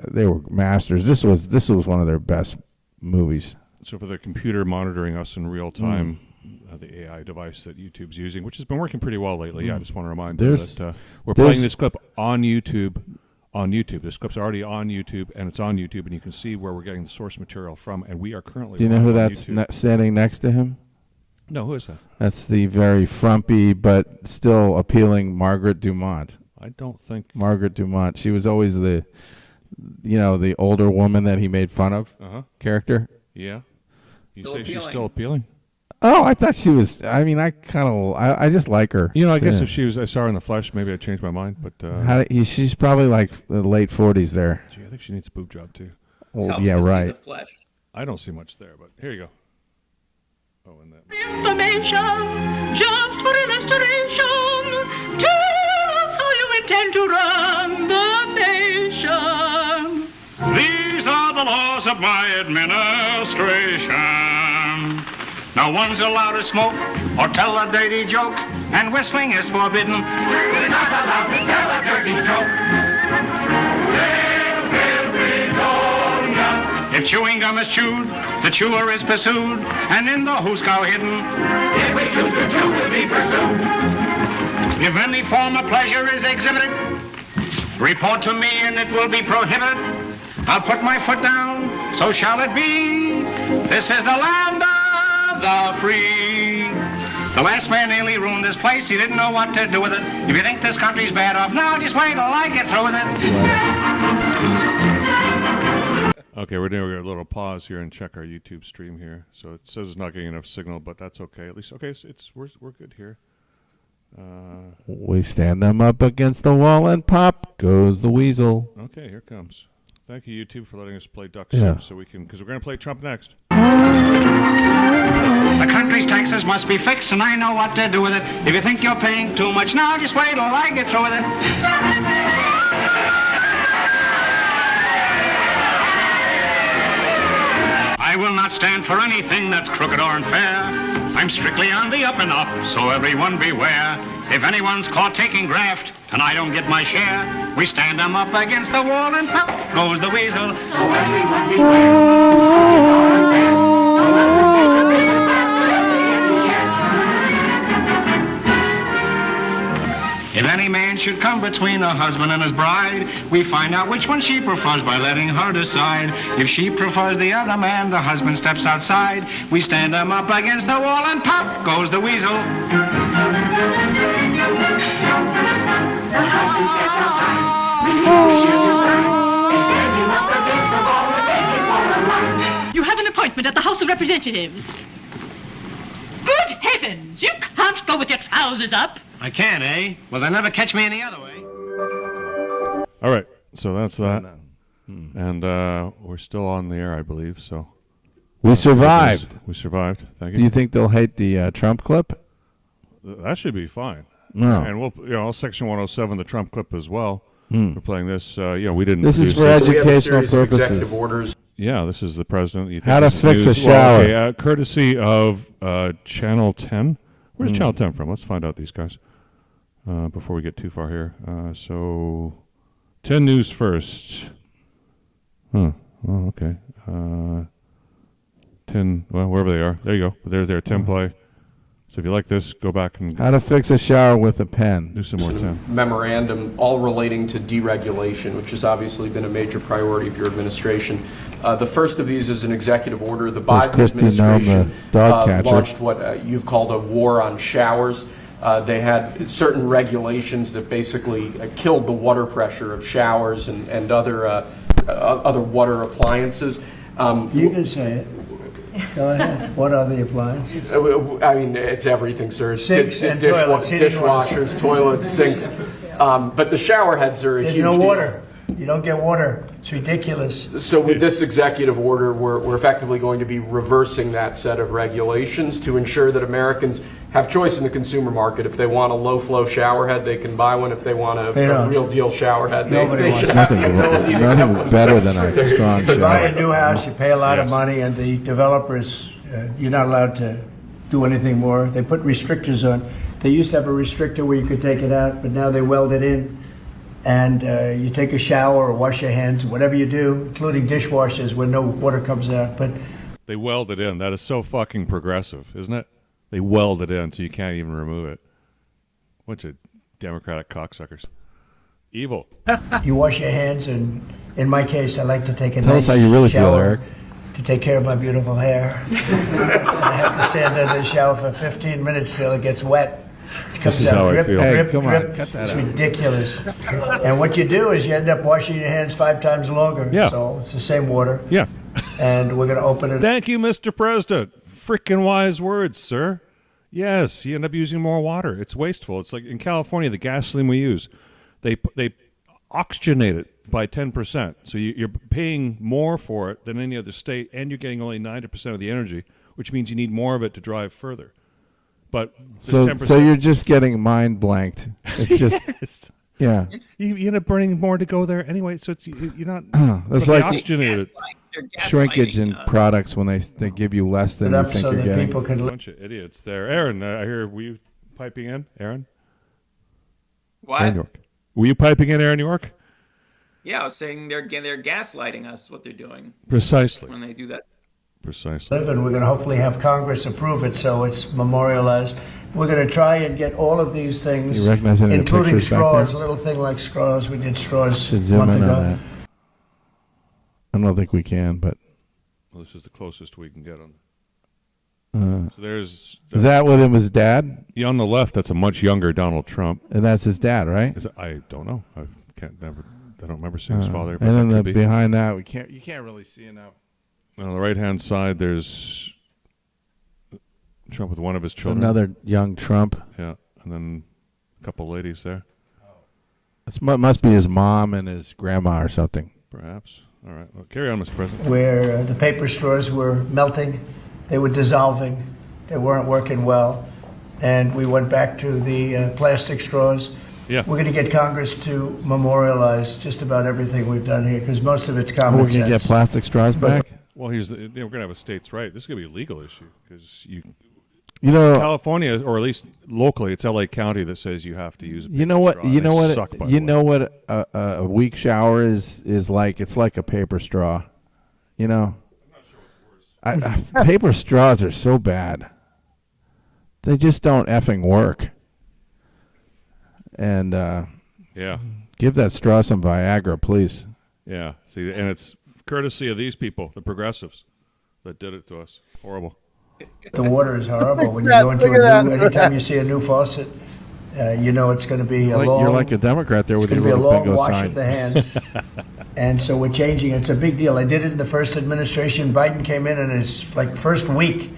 S1: they were masters. This was one of their best movies.
S2: So for the computer monitoring us in real time. The AI device that YouTube's using, which has been working pretty well lately. Yeah, I just want to remind you that we're playing this clip on YouTube. This clip's already on YouTube, and it's on YouTube, and you can see where we're getting the source material from, and we are currently.
S1: Do you know who that's standing next to him?
S2: No, who is that?
S1: That's the very frumpy but still appealing Margaret Dumont.
S2: I don't think...
S1: Margaret Dumont. She was always the older woman that he made fun of character.
S2: Yeah. You
S3: Still
S2: say
S3: appealing.
S2: She's still appealing?
S1: Oh, I thought she was. I mean, I just like her.
S2: You know, I guess if I saw her in the flesh, maybe I'd change my mind. But
S1: she's probably like the late 40s there.
S2: Gee, I think she needs a boob job too.
S1: Well, yeah, right.
S3: The flesh.
S2: I don't see much there, but here you go. Oh, and that.
S9: Information, just for illustration. Tell us how you intend to run the nation.
S10: These are the laws of my administration. No one's allowed to smoke or tell a dirty joke, and whistling is forbidden. We're not allowed to tell a dirty joke. If chewing gum is chewed, the chewer is pursued, and in the hoosegow hidden. If we choose to chew, we'll be pursued. If any form of pleasure is exhibited, report to me and it will be prohibited. I'll put my foot down, so shall it be. This is the land of the free. The last man nearly ruined this place. He didn't know what to do with it. If you think this country's bad off now, just wait till I get through with it.
S2: Okay, we're doing a little pause here and check our YouTube stream here. So it says it's not getting enough signal, but that's okay. At least we're good here.
S1: We stand them up against the wall and pop goes the weasel.
S2: Okay, here comes. Thank you, YouTube, for letting us play Duck
S1: Yeah.
S2: Soup so we can, because we're going to play Trump next.
S10: The country's taxes must be fixed, and I know what to do with it. If you think you're paying too much now, just wait till I get through with it. I will not stand for anything that's crooked or unfair. I'm strictly on the up and up, so everyone beware. If anyone's caught taking graft, and I don't get my share, we stand them up against the wall and pop goes the weasel. So everyone beware. If any man should come between a husband and his bride, we find out which one she prefers by letting her decide. If she prefers the other man, the husband steps outside. We stand them up against the wall and pop goes the weasel. The husband steps outside. When he pushes his wife, they stand him up against the wall and take him for a life.
S9: You have an appointment at the House of Representatives. Good heavens! You can't go with your trousers up.
S10: I can, eh? Well, they'll never catch me any other way.
S2: All right, so that's that. And we're still on the air, I believe, so.
S1: We survived.
S2: We survived. Thank you.
S1: Do you think they'll hate the Trump clip?
S2: That should be fine.
S1: No.
S2: And we'll, Section 107, the Trump clip as well. We're playing this. We didn't.
S1: This is for educational purposes.
S11: Executive orders
S2: Yeah, this is the president. You think
S1: How to
S2: this is
S1: fix a
S2: news?
S1: shower.
S2: Well, okay, courtesy of Channel 10. Where's Channel 10 from? Let's find out these guys before we get too far here. So, 10 News first. Huh. Oh, okay. 10, well, wherever they are. There you go. There's their 10 play. So if you like this, go back and
S1: How to fix a shower with a pen.
S2: do some more 10.
S11: Memorandum, all relating to deregulation, which has obviously been a major priority of your administration. The first of these is an executive order. The Biden administration launched what you've called a war on showers. They had certain regulations that basically killed the water pressure of showers and other water appliances.
S12: You can say it. Go ahead. What are the appliances?
S11: I mean, it's everything, sir.
S12: Sinks and toilets.
S11: Dishwashers, toilets, sinks. But the shower heads are a huge
S12: There's no
S11: deal.
S12: water. You don't get water. It's ridiculous.
S11: So with this executive order, we're effectively going to be reversing that set of regulations to ensure that Americans have choice in the consumer market. If they want a low-flow shower head, they can buy one. If they want a real deal shower head, they should have the ability to get
S1: Nothing
S11: one.
S1: better than a strong
S12: You buy a
S1: shower.
S12: new house, you pay a lot of money, and the developers, you're not allowed to do anything more. They put restrictors on. They used to have a restrictor where you could take it out, but now they weld it in. And you take a shower or wash your hands, whatever you do, including dishwashers where no water comes out. But
S2: They weld it in. That is so fucking progressive, isn't it? They weld it in so you can't even remove it. Bunch of Democratic cocksuckers. Evil.
S12: you wash your hands, and in my case, I like to take a
S1: Tell
S12: nice
S1: us how you really feel,
S12: shower
S1: Eric.
S12: to take care of my beautiful hair. And I have to stand under the shower for 15 minutes till it gets wet. It comes
S2: is
S12: out
S2: how I
S12: drip,
S2: feel.
S12: drip,
S1: Hey, come on,
S12: drip.
S1: cut that
S12: It's
S1: out.
S12: ridiculous. And what you do is you end up washing your hands 5 times longer.
S2: Yeah.
S12: So it's the same water.
S2: Yeah.
S12: And we're going to open it.
S2: Thank you, Mr. President. Freaking wise words, sir. Yes, you end up using more water. It's wasteful. It's like in California, the gasoline we use, they oxygenate it by 10%. So you're paying more for it than any other state, and you're getting only 90% of the energy, which means you need more of it to drive further. But
S1: So
S2: 10%.
S1: you're just getting mind blanked. It's just,
S2: Yes.
S1: yeah.
S2: You end up burning more to go there anyway, so you're not
S1: That's
S2: but they
S1: like
S2: oxygenate it.
S3: They're
S1: shrinkage in
S3: gaslighting us.
S1: products when they give you less than
S12: it
S1: you
S12: up
S1: think
S12: so
S1: you're
S12: that
S1: getting.
S12: people can
S2: Bunch of idiots there. Aaron, I hear, were you piping in, Aaron?
S3: What?
S2: Aaron York. Were you piping in, Aaron York?
S3: Yeah, I was saying they're gaslighting us. What they're doing
S2: Precisely.
S3: when they do that.
S2: Precisely.
S12: live, and we're going to hopefully have Congress approve it so it's memorialized. We're going to try and get all of these things,
S1: You recognize any of the
S12: including
S1: pictures back
S12: straws,
S1: there?
S12: a little thing like straws. We did straws
S1: Should
S12: a
S1: zoom
S12: month
S1: in
S12: ago.
S1: on that. I don't think we can, but
S2: Well, this is the closest we can get on. So
S1: is that with him, his dad?
S2: Yeah, on the left, that's a much younger Donald Trump.
S1: And that's his dad, right?
S2: I don't know. I don't remember seeing his father. But
S1: And then
S2: that could be.
S1: behind that, you can't really see it now.
S2: On the right-hand side, there's Trump with one of his
S1: It's
S2: children.
S1: another young Trump.
S2: Yeah, and then a couple ladies there,
S1: It must be his mom and his grandma or something.
S2: perhaps. All right, well, carry on, Mr. President.
S12: Where the paper straws were melting, they were dissolving, they weren't working well, and we went back to the plastic straws.
S2: Yeah.
S12: We're going to get Congress to memorialize just about everything we've done here because most of it's common
S1: We're going to get
S12: sense.
S1: plastic straws back?
S2: Well, we're going to have a states' right. This is going to be a legal issue because
S1: You know,
S2: California, or at least locally, it's LA County that says you have to use.
S1: you know what?
S2: straw,
S1: You
S2: and
S1: know
S2: they
S1: what?
S2: suck, by
S1: You
S2: the way.
S1: know what a weak shower is like? It's like a paper straw. You know, paper straws are so bad. They just don't effing work. And
S2: Yeah,
S1: give that straw some Viagra, please.
S2: yeah. See, and it's courtesy of these people, the progressives, that did it to us. Horrible.
S12: The water is horrible. When you go into a new, anytime you see a new faucet, you know it's going to be a long.
S1: You're like a Democrat there with
S12: It's
S1: your
S12: going to be a
S1: little
S12: long
S1: bingo
S12: wash
S1: sign.
S12: of the hands. And so we're changing. It's a big deal. I did it in the first administration. Biden came in his first week,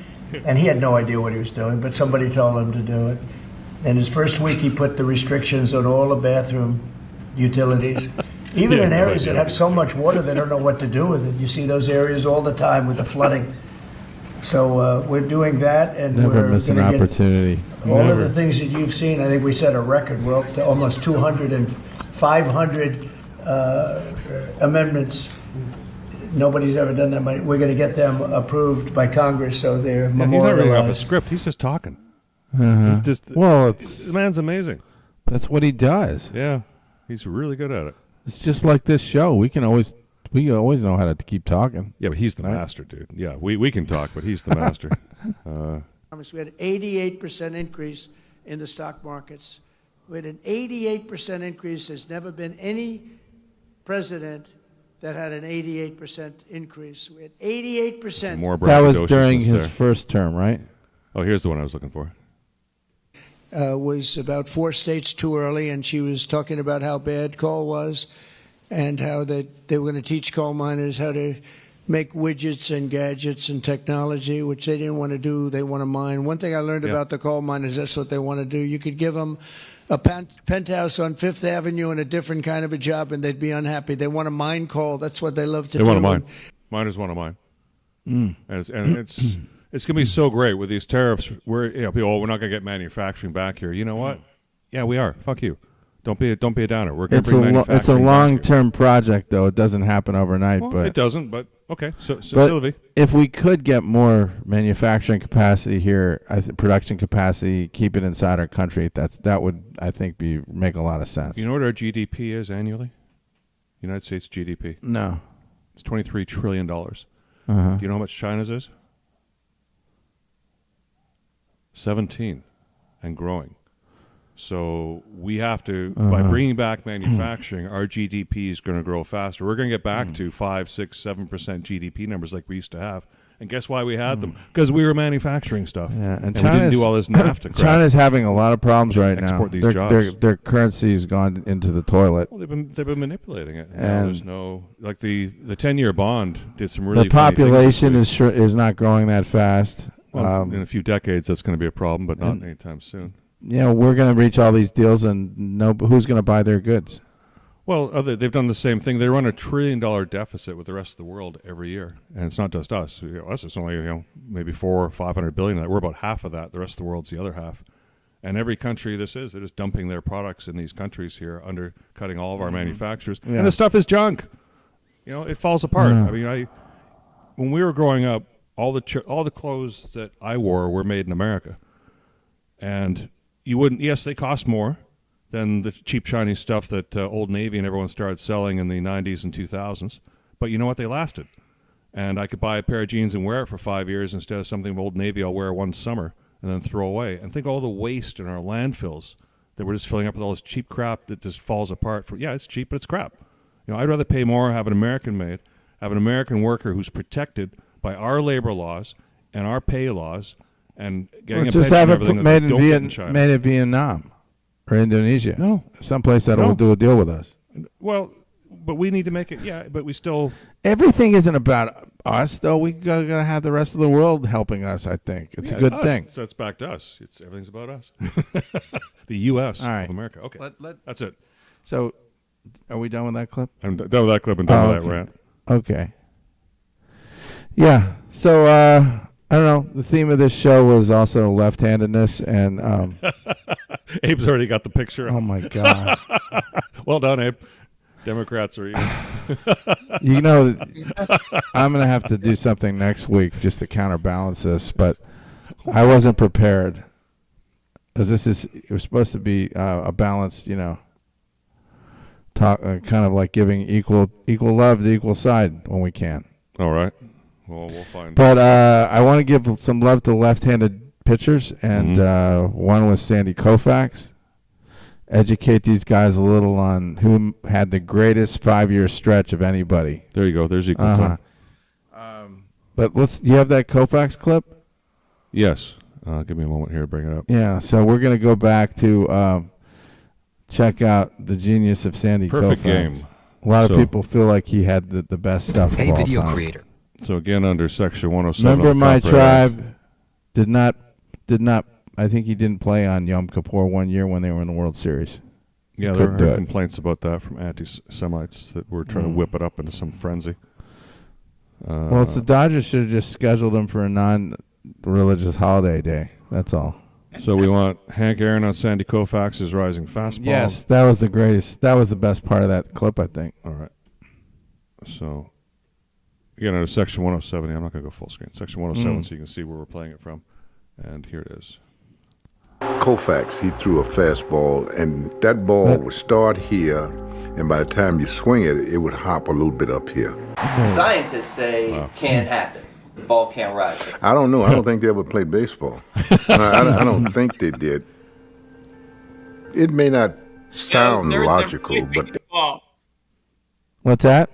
S12: and he had no idea what he was doing, but somebody told him to do it. In his first week, he put the restrictions on all the bathroom utilities. Even
S2: Yeah,
S12: in
S2: no
S12: areas
S2: idea
S12: that have so much water, they don't know what to do with it. You see those areas all the time with the flooding. So we're doing that, and
S1: Never
S12: we're
S1: miss an
S12: going to get
S1: opportunity.
S12: all of
S1: Never.
S12: the things that you've seen. I think we set a record. We're up to almost 200 and 500 amendments nobody's ever done that money. We're going to get them approved by Congress, so they're
S2: He's not
S12: memorialized.
S2: reading off a script. He's just talking. He's just the man's amazing.
S1: That's what he does.
S2: Yeah, he's really good at it.
S1: It's just like this show. We always know how to keep talking.
S2: Yeah, but he's the master, dude. Yeah, we can talk, but he's the master.
S12: We had an 88% increase in the stock markets. We had an 88% increase. There's never been any president that had an 88% increase. We had 88%.
S2: More
S1: that was
S2: braggadociousness
S1: during his
S2: there.
S1: first term, right?
S2: Oh, here's the one I was looking for.
S12: Was about 4 states too early, and she was talking about how bad coal was and how they were going to teach coal miners how to make widgets and gadgets and technology, which they didn't want to do. They want to mine. One thing I learned about the coal miners, that's what they want to do. You could give them a penthouse on Fifth Avenue and a different kind of a job, and they'd be unhappy. They want to mine coal. That's what they love to do.
S2: They want to mine. Miners want to mine. And it's going to be so great with these tariffs. People, we're not going to get manufacturing back here. You know what? Yeah, we are. Fuck you. Don't be a downer. We're going to bring manufacturing.
S1: It's a long-term project, though. It doesn't happen overnight.
S2: Well,
S1: but
S2: it doesn't. But okay. So
S1: but
S2: Sylvie,
S1: if we could get more manufacturing capacity here, production capacity, keep it inside our country. That would, I think, make a lot of sense.
S2: you know what our GDP is annually? United States GDP.
S1: No.
S2: It's $23 trillion. Do you know how much China's is? 17 and growing. So we have to, by bringing back manufacturing, our GDP is going to grow faster. We're going to get back to 5, 6, 7% GDP numbers like we used to have. And guess why we had them? Because we were manufacturing stuff.
S1: Yeah, and
S2: we didn't do all this NAFTA crap.
S1: China's having a lot of problems right
S2: Export
S1: now.
S2: these jobs.
S1: Their currency's gone into the toilet.
S2: Well, they've been manipulating it.
S1: And
S2: there's no, like the 10-year bond did some really
S1: the population is not growing that fast.
S2: Well, in a few decades, that's going to be a problem, but not anytime soon.
S1: We're going to reach all these deals, and who's going to buy their goods?
S2: Well, they've done the same thing. They run $1 trillion deficit with the rest of the world every year, and it's not just us. Us, it's only maybe 400 or 500 billion. We're about half of that. The rest of the world's the other half. And every country they're just dumping their products in these countries here, undercutting all of our manufacturers. Yeah. And the stuff is junk. It falls apart. I mean, when we were growing up, all the clothes that I wore were made in America, and you wouldn't. Yes, they cost more than the cheap Chinese stuff that Old Navy and everyone started selling in the 90s and 2000s. But you know what? They lasted. And I could buy a pair of jeans and wear it for 5 years instead of something Old Navy I'll wear one summer and then throw away. And think all the waste in our landfills that we're just filling up with all this cheap crap that just falls apart. It's cheap, but it's crap. I'd rather pay more, have an American made, have an American worker who's protected by our labor laws and our pay laws and getting a pension and everything
S1: made in Vietnam or Indonesia.
S2: No.
S1: Someplace that'll do a deal with us.
S2: Well, but we need to make it, but we still...
S1: Everything isn't about us, though. We're going to have the rest of the world helping us, I think. It's a good thing.
S2: So it's back to us. Everything's about us. The U.S. of America. Okay, that's it.
S1: So, are we done with that clip?
S2: I'm done with that clip and done with that rant.
S1: Okay. Yeah, so... I don't know. The theme of this show was also left-handedness, and
S2: Abe's already got the picture.
S1: Oh my God!
S2: Well done, Abe. Democrats are even.
S1: I'm gonna have to do something next week just to counterbalance this, but I wasn't prepared, because it was supposed to be a balanced, talk, kind of like giving equal love to equal side when we can.
S2: All right. Well, we'll find.
S1: But I want to give some love to left-handed pitchers, and one was Sandy Koufax. Educate these guys a little on who had the greatest 5-year stretch of anybody.
S2: There you go. There's equal time.
S1: But do you have that Koufax clip?
S2: Yes. Give me a moment here to bring it up.
S1: Yeah. So we're going to go back to check out the genius of Sandy Koufax.
S2: Perfect game.
S1: A lot of people feel like he had the best stuff.
S7: A video creator.
S2: So again, under Section 107.
S1: Member of my tribe did not. I think he didn't play on Yom Kippur one year when they were in the World Series.
S2: Yeah, there were complaints about that from anti-Semites that were trying to whip it up into some frenzy.
S1: Well, it's the Dodgers should have just scheduled him for a non-religious holiday day. That's all.
S2: So we want Hank Aaron on Sandy Koufax's rising fastball.
S1: Yes, that was the greatest. That was the best part of that clip, I think.
S2: All right. So Again, out Section 107. I'm not going to go full screen. Section 107, so you can see where we're playing it from. And here it is.
S13: Koufax, he threw a fastball, and that ball would start here, and by the time you swing it, it would hop a little bit up here.
S14: Scientists say can't happen. The ball can't rise.
S13: I don't know. I don't think they ever played baseball. I don't think they did. It may not sound logical, but...
S1: What's that?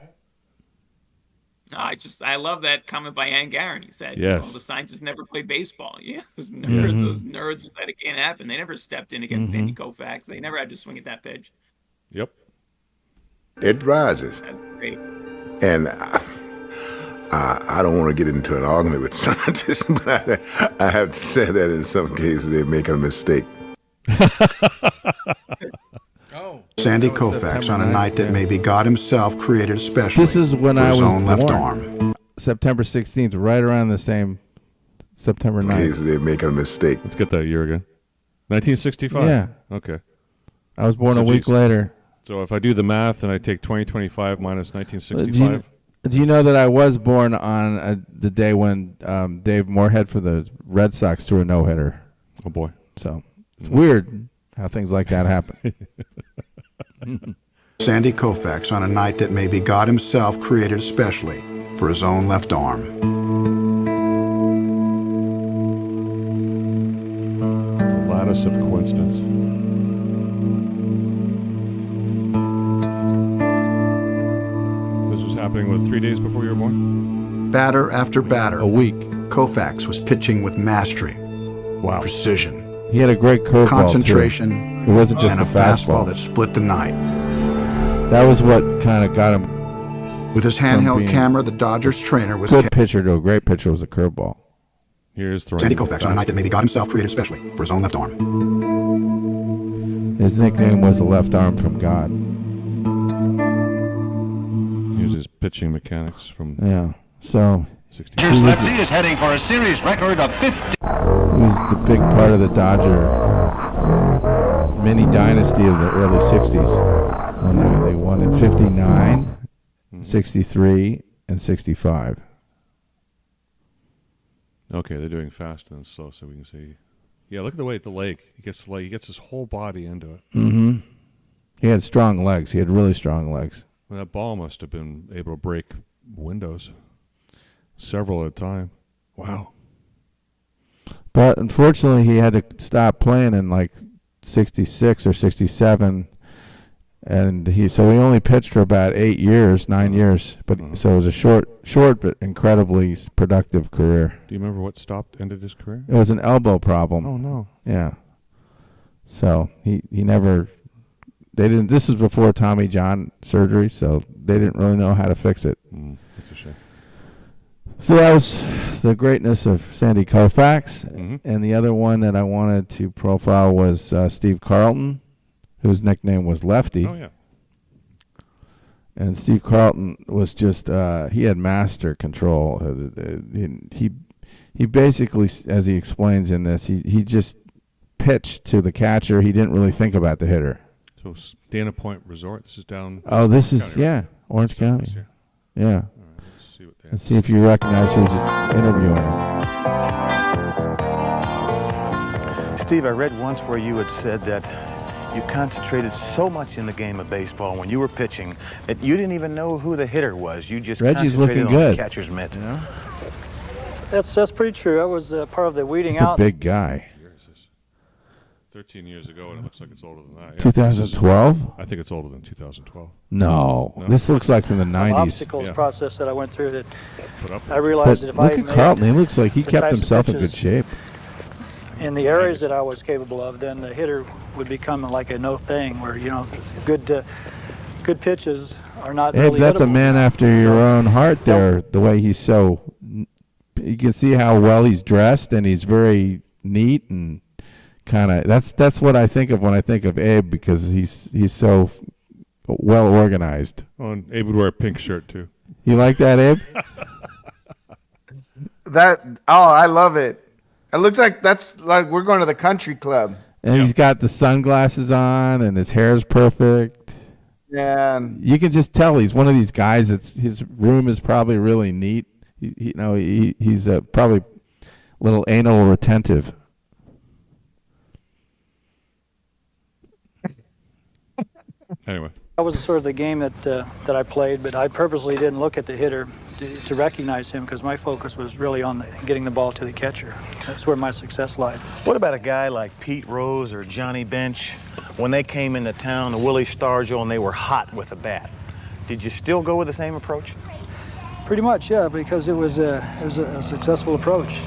S3: No, I love that comment by Ann Garin. He said,
S2: yes.
S3: The scientists never played baseball. Yeah, those nerds who said it can't happen. They never stepped in against Sandy Koufax. They never had to swing at that pitch.
S2: Yep.
S13: It rises.
S3: That's great.
S13: And I don't want to get into an argument with scientists, but I have to say that in some cases they make a mistake.
S15: Sandy Koufax on a night that maybe God himself created especially
S1: this is when
S15: for
S1: I
S15: his
S1: was
S15: own left
S1: born.
S15: arm.
S1: September 16th, right around the same September 9th.
S13: Cases they make a mistake.
S2: Let's get that year again. 1965?
S1: Yeah.
S2: Okay.
S1: I was born a week later.
S2: So if I do the math and I take 2025 minus 1965...
S1: Do you know that I was born on the day when Dave Moorhead for the Red Sox threw a no-hitter?
S2: Oh, boy.
S1: So it's weird how things like that happen.
S15: Sandy Koufax on a night that maybe God himself created especially for his own left arm.
S2: It's a lattice of coincidence. This was happening, 3 days before you were born?
S15: Batter after batter.
S1: A week.
S15: Koufax was pitching with mastery.
S2: Wow.
S15: Precision.
S1: He had a great curveball,
S15: concentration,
S1: too. It wasn't just
S15: and a fastball that split the night.
S1: That was what kind of got him.
S15: With his handheld camera, the Dodgers trainer was
S1: good pitcher to a great pitcher was a curveball.
S2: Here's throwing.
S15: Sandy Koufax on a night that maybe God himself created especially for his own left arm.
S1: His nickname was the left arm from God.
S2: Here's his pitching mechanics from.
S1: Yeah. So.
S10: Dodgers lefty is heading for a series record of 50.
S1: He was the big part of the Dodger mini dynasty of the early 60s. When they won in 59, 63, and 65.
S2: Okay, they're doing fast and slow so we can see. Yeah, look at the way the leg. He gets his whole body into it.
S1: Mm-hmm. He had strong legs. He had really strong legs.
S2: Well, that ball must have been able to break windows. Several at a time. Wow.
S1: But unfortunately, he had to stop playing in like 66 or 67. And he only pitched for about 9 years. But so it was a short but incredibly productive career.
S2: Do you remember what ended his career?
S1: It was an elbow problem.
S2: Oh no.
S1: Yeah. So he never. They didn't. This was before Tommy John surgery, so they didn't really know how to fix it.
S2: That's a shame.
S1: So that was the greatness of Sandy Koufax. And the other one that I wanted to profile was Steve Carlton, whose nickname was Lefty.
S2: Oh, yeah.
S1: And Steve Carlton was just, he had master control. He basically, as he explains in this, he just pitched to the catcher. He didn't really think about the hitter.
S2: So Dana Point Resort, this is down.
S1: Oh, this is, Orange County. Yeah. Let's see if you recognize who's interviewing him.
S16: Steve, I read once where you had said that you concentrated so much in the game of baseball when you were pitching that you didn't even know who the hitter was. You just
S1: Reggie's
S16: concentrated
S1: looking
S16: on
S1: good.
S16: the catcher's mitt. You know?
S17: That's pretty true. I was part of the weeding
S1: He's
S17: out.
S1: a big guy.
S2: 13 years ago, and it looks like it's older than that.
S1: 2012?
S2: I think it's older than 2012.
S1: No. This looks like from the 90s.
S17: Obstacles process that I went through that I realized that if
S1: look
S17: I
S1: at Carlton, he looks like he kept himself in good
S17: pitches
S1: shape.
S17: in the areas that I was capable of, then the hitter would become like a no thing where, good pitches are not
S1: Abe,
S17: really
S1: that's a
S17: hittable.
S1: man after your own heart there, the way he's so... You can see how well he's dressed, and he's very neat and kind of... That's what I think of when I think of Abe, because he's so well organized.
S2: Oh, and Abe would wear a pink shirt, too.
S1: You like that, Abe?
S4: I love it. It looks like that's like we're going to the country club.
S1: And he's got the sunglasses on, and his hair's perfect.
S4: man.
S1: You can just tell he's one of these guys. His room is probably really neat. He's probably a little anal retentive.
S2: Anyway.
S17: That was sort of the game that I played, but I purposely didn't look at the hitter to recognize him because my focus was really on getting the ball to the catcher. That's where my success lied.
S16: What about a guy like Pete Rose or Johnny Bench? When they came into town, the Willie Stargell, and they were hot with a bat, did you still go with the same approach?
S17: Pretty much, yeah, because it was a successful approach.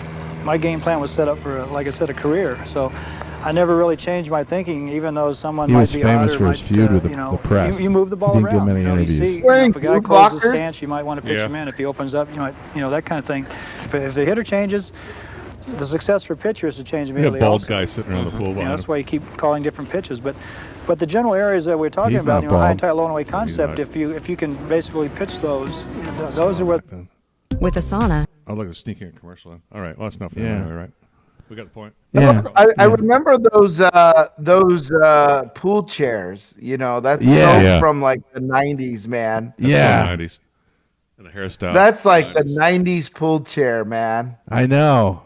S17: My game plan was set up for, like I said, a career. So I never really changed my thinking, even though someone might be hot or might,
S1: the press.
S17: You move the ball
S1: He didn't
S17: around.
S1: give many interviews.
S17: You see, if a guy closes the stance, you might want to pitch him in. If he opens up, that kind of thing. If the hitter changes, the success for pitcher is to change immediately.
S2: Bald
S17: also.
S2: guy sitting around the pool.
S17: That's why you keep calling different pitches. But the general areas that we're talking about, high and tight, low and away concept. If you can basically pitch those, those are what.
S18: With a sauna.
S2: I'd like to sneak in a commercial in. All right, well, that's enough for
S1: Yeah.
S2: anyway, right? We got the point.
S1: Yeah.
S4: I remember those pool chairs. That's from like the 90s, man.
S2: That's
S1: Yeah.
S2: the 90s. And a hairstyle.
S4: That's like the 90s pool chair, man.
S1: I know.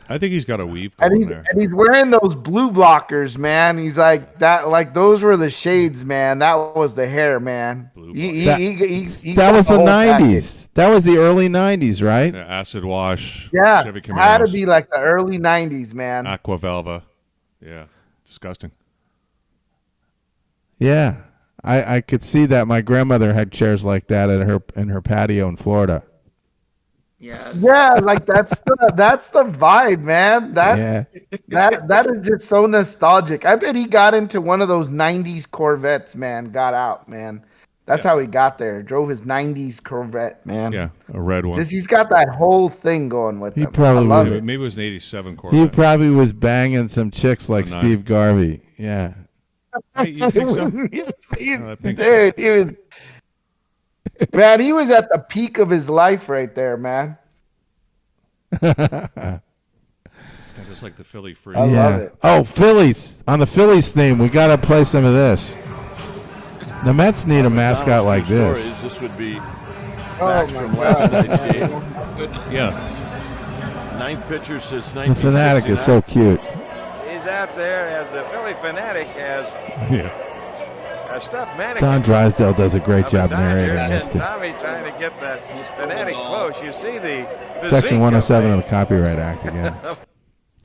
S2: I think he's got a weave
S4: And
S2: going
S4: he's
S2: there.
S4: and he's wearing those blue blockers, man. He's like that. Like those were the shades, man. That was the hair, man. He
S1: That
S4: got
S1: was the
S4: whole
S1: 90s. That was the early 90s, right?
S2: Yeah, acid wash.
S4: Yeah,
S2: Chevy
S4: had to
S2: Camaros.
S4: be like the early 90s, man.
S2: Aqua Velva. Yeah, disgusting.
S1: Yeah. I could see that. My grandmother had chairs like that in her patio in Florida.
S3: Yes.
S4: Yeah, like that's the vibe, man. That is just so nostalgic. I bet he got into one of those 90s Corvettes, man. Got out, man. That's how he got there. Drove his 90s Corvette, man.
S2: Yeah, a red one.
S4: Just he's got that whole thing going with him.
S1: probably
S4: I love
S1: was-
S4: it.
S2: Maybe it was an 87 Corvette.
S1: He probably was banging some chicks like
S2: 09.
S1: Steve Garvey. Yeah.
S2: Hey, you think so? I think so.
S4: Dude, he was man, he was at the peak of his life right there, man.
S2: Yeah, just like the Philly Freeze.
S4: I love it.
S1: Oh, Phillies. On the Phillies theme, we got to play some of this. The Mets need a mascot like this.
S19: This would be
S4: Oh my God.
S2: Yeah.
S19: ninth pitcher since
S1: The Fanatic is so cute.
S19: He's out there as the Philly Fanatic has a stuffed mannequin.
S1: Don Drysdale does a great
S19: of
S1: job
S19: Dodger,
S1: narrating
S19: and
S1: this.
S19: Tommy trying to get that Fanatic close. You see the
S1: Section 107 of the Copyright Act again.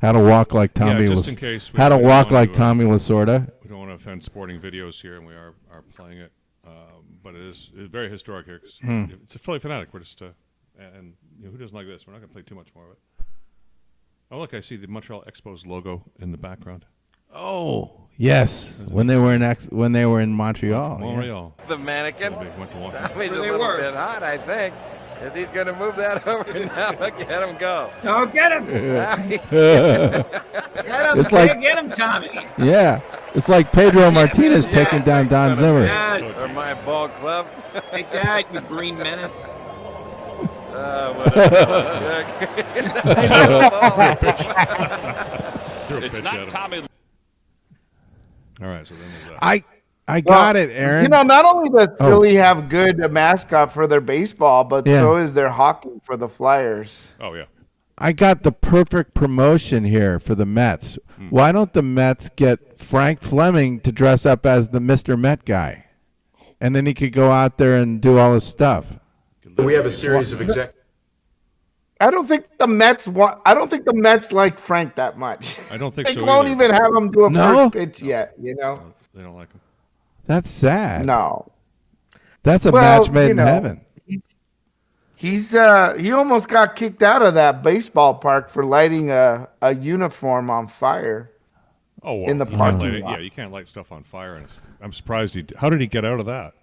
S1: How to walk like Tommy
S2: just
S1: was.
S2: in case
S1: How to
S2: we
S1: walk
S2: don't
S1: like
S2: want to,
S1: Tommy Lasorda.
S2: We don't want to offend sporting videos here, and we are playing it. But it's very historic here. 'Cause it's a Philly Fanatic. We're just, and who doesn't like this? We're not going to play too much more of it. Oh, look, I see the Montreal Expos logo in the background.
S1: Oh, yes. When they were in Montreal. yeah.
S2: Montreal.
S19: The mannequin.
S2: Went to walk.
S19: Tommy's a little bit hot, I think. Is he going to move that over now? Look at him go.
S3: Oh, get him!
S1: It's like-
S3: Get him, Tommy!
S1: Yeah. It's like Pedro Martinez taking down Don Zimmer.
S19: Or my ball club.
S3: Take that, you green menace.
S2: It's not Tommy. All right, so then there's that.
S1: I got it, Aaron.
S4: Not only does Philly have good mascot for their baseball, but
S1: Yeah.
S4: so is their hockey for the Flyers.
S2: Oh, yeah.
S1: I got the perfect promotion here for the Mets. Why don't the Mets get Frank Fleming to dress up as the Mr. Met guy? And then he could go out there and do all his stuff.
S11: We have a series of
S4: I don't think the Mets like Frank that much.
S2: I don't think
S4: They
S2: so
S4: won't
S2: either.
S4: even have him do a
S1: No?
S4: first pitch yet.
S2: They don't like him.
S1: That's sad.
S4: No.
S1: That's a
S4: Well,
S1: match made in heaven.
S4: He almost got kicked out of that baseball park for lighting a uniform on fire.
S2: Oh, well,
S4: in the
S2: you can't light
S4: parking
S2: it.
S4: lot.
S2: Yeah, you can't light stuff on fire. And I'm surprised how did he get out of that?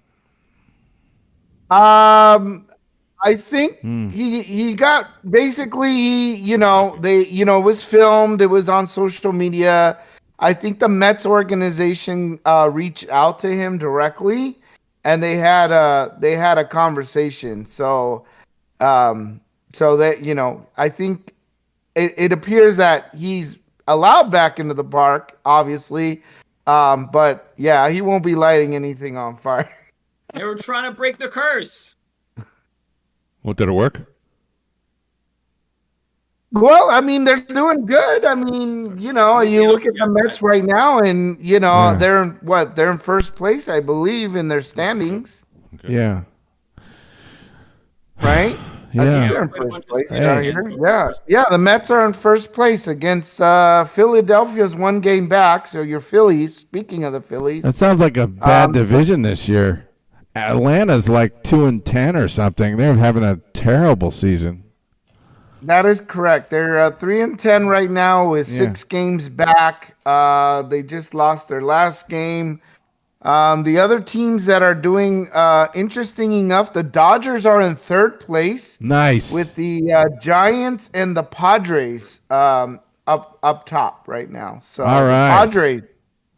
S4: I think he got basically it was filmed, it was on social media. I think the Mets organization reached out to him directly, and they had a conversation. So that I think it appears that he's allowed back into the park, obviously, but yeah, he won't be lighting anything on fire.
S3: They were trying to break the curse.
S2: Well, did it work?
S4: Well, I mean, they're doing good. I mean, you look at the Mets right now, and they're in They're in first place, I believe, in their standings.
S2: Okay.
S1: Yeah.
S4: Right?
S1: Yeah.
S4: I think they're in first place. Yeah. The Mets are in first place against Philadelphia's 1 game back. So your Phillies. Speaking of the Phillies,
S1: That sounds like a bad division this year. Atlanta's like 2-10 or something. They're having a terrible season.
S4: that is correct. They're 3-10 right now with 6 games back. They just lost their last game. The other teams that are doing interesting enough, the Dodgers are in third place.
S1: Nice.
S4: With the Giants and the Padres up top right now. So
S1: All right.
S4: the Padres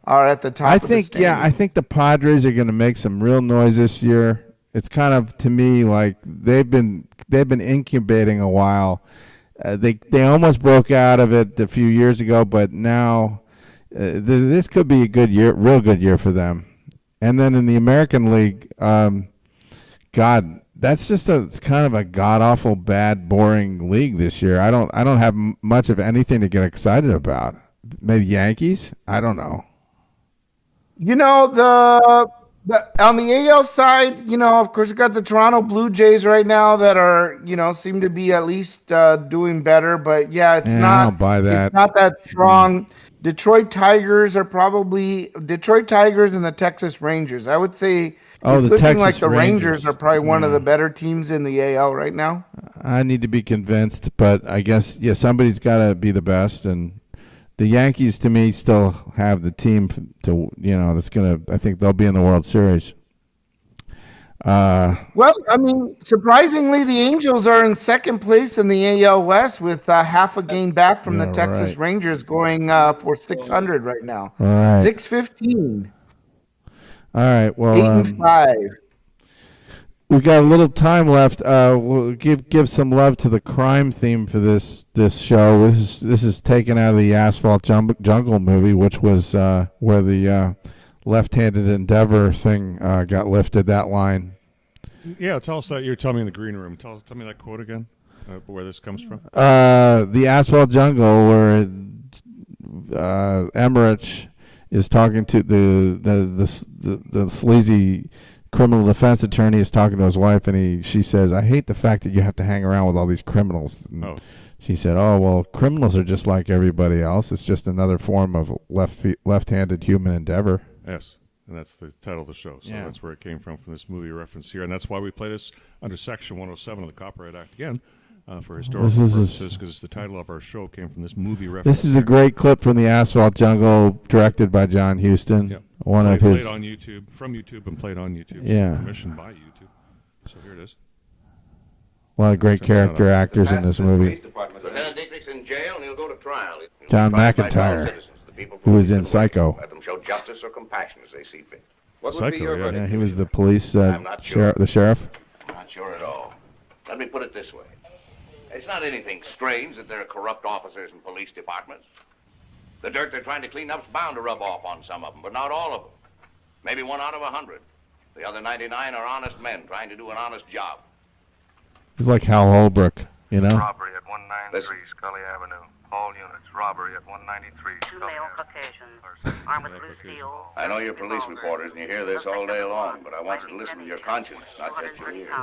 S4: are at the top
S1: I
S4: of the
S1: think
S4: standings.
S1: I think the Padres are going to make some real noise this year. It's kind of, to me, like they've been incubating a while. They almost broke out of it a few years ago, but now this could be a good year, real good year for them. And then in the American League, God, that's just kind of a god awful, bad, boring league this year. I don't have much of anything to get excited about. Maybe Yankees? I don't know.
S4: The on the AL side, of course, you got the Toronto Blue Jays right now that are, seem to be at least doing better. But
S1: I don't buy that.
S4: It's not that strong. Detroit Tigers and the Texas Rangers. I would say it's
S1: the
S4: looking
S1: Texas
S4: like the Rangers
S1: Rangers
S4: are probably one of the better teams in the AL right now.
S1: I need to be convinced, but I guess somebody's got to be the best, and the Yankees to me still have the team to that's gonna. I think they'll be in the World Series.
S4: Well, I mean, surprisingly, the Angels are in second place in the AL West with half a game back from the Texas Rangers, going for 600 right now.
S1: All right.
S4: 615.
S1: All right. Well,
S4: 8-5.
S1: We got a little time left. We'll give some love to the crime theme for this show. This is taken out of the Asphalt Jungle movie, which was where the left-handed endeavor thing got lifted. That line.
S2: Yeah, tell us that. You're telling me in the green room. Tell me that quote again. Where this comes from?
S1: The Asphalt Jungle, where Emmerich is talking to the sleazy criminal defense attorney is talking to his wife, and she says, "I hate the fact that you have to hang around with all these criminals." She said, "Oh, well, criminals are just like everybody else. It's just another form of left-handed human endeavor."
S2: Yes, and that's the title of the show. So
S1: Yeah.
S2: that's where it came from this movie reference here, and that's why we play this under Section 107 of the Copyright Act again for historical purposes, because the title of our show came from this movie reference.
S1: This is a great clip from the Asphalt Jungle, directed by John Huston.
S2: Yep.
S1: Played
S2: on YouTube, from YouTube, and played on YouTube.
S1: Yeah.
S2: Commissioned by YouTube. So here it is.
S1: A lot of great character actors in this movie.
S20: Lieutenant Dietrich's in jail, and he'll go to trial.
S1: John McIntyre, who was in Psycho.
S20: Let them show justice or compassion as they see fit.
S2: What would be your verdict?
S1: Yeah, he was the police
S20: I'm not sure.
S1: the sheriff.
S20: I'm not sure at all. Let me put it this way. It's not anything strange that there are corrupt officers in police departments. The dirt they're trying to clean up's bound to rub off on some of them, but not all of them. Maybe 1 out of 100. The other 99 are honest men trying to do an honest job.
S1: He's like Hal Holbrook,
S21: Robbery at 193 Scully Avenue. All units. Robbery at 193
S22: Two male Caucasians, armed with blue steel.
S20: I know you're police reporters and you hear this all day long, but I want you to listen to your conscience, not just your ears.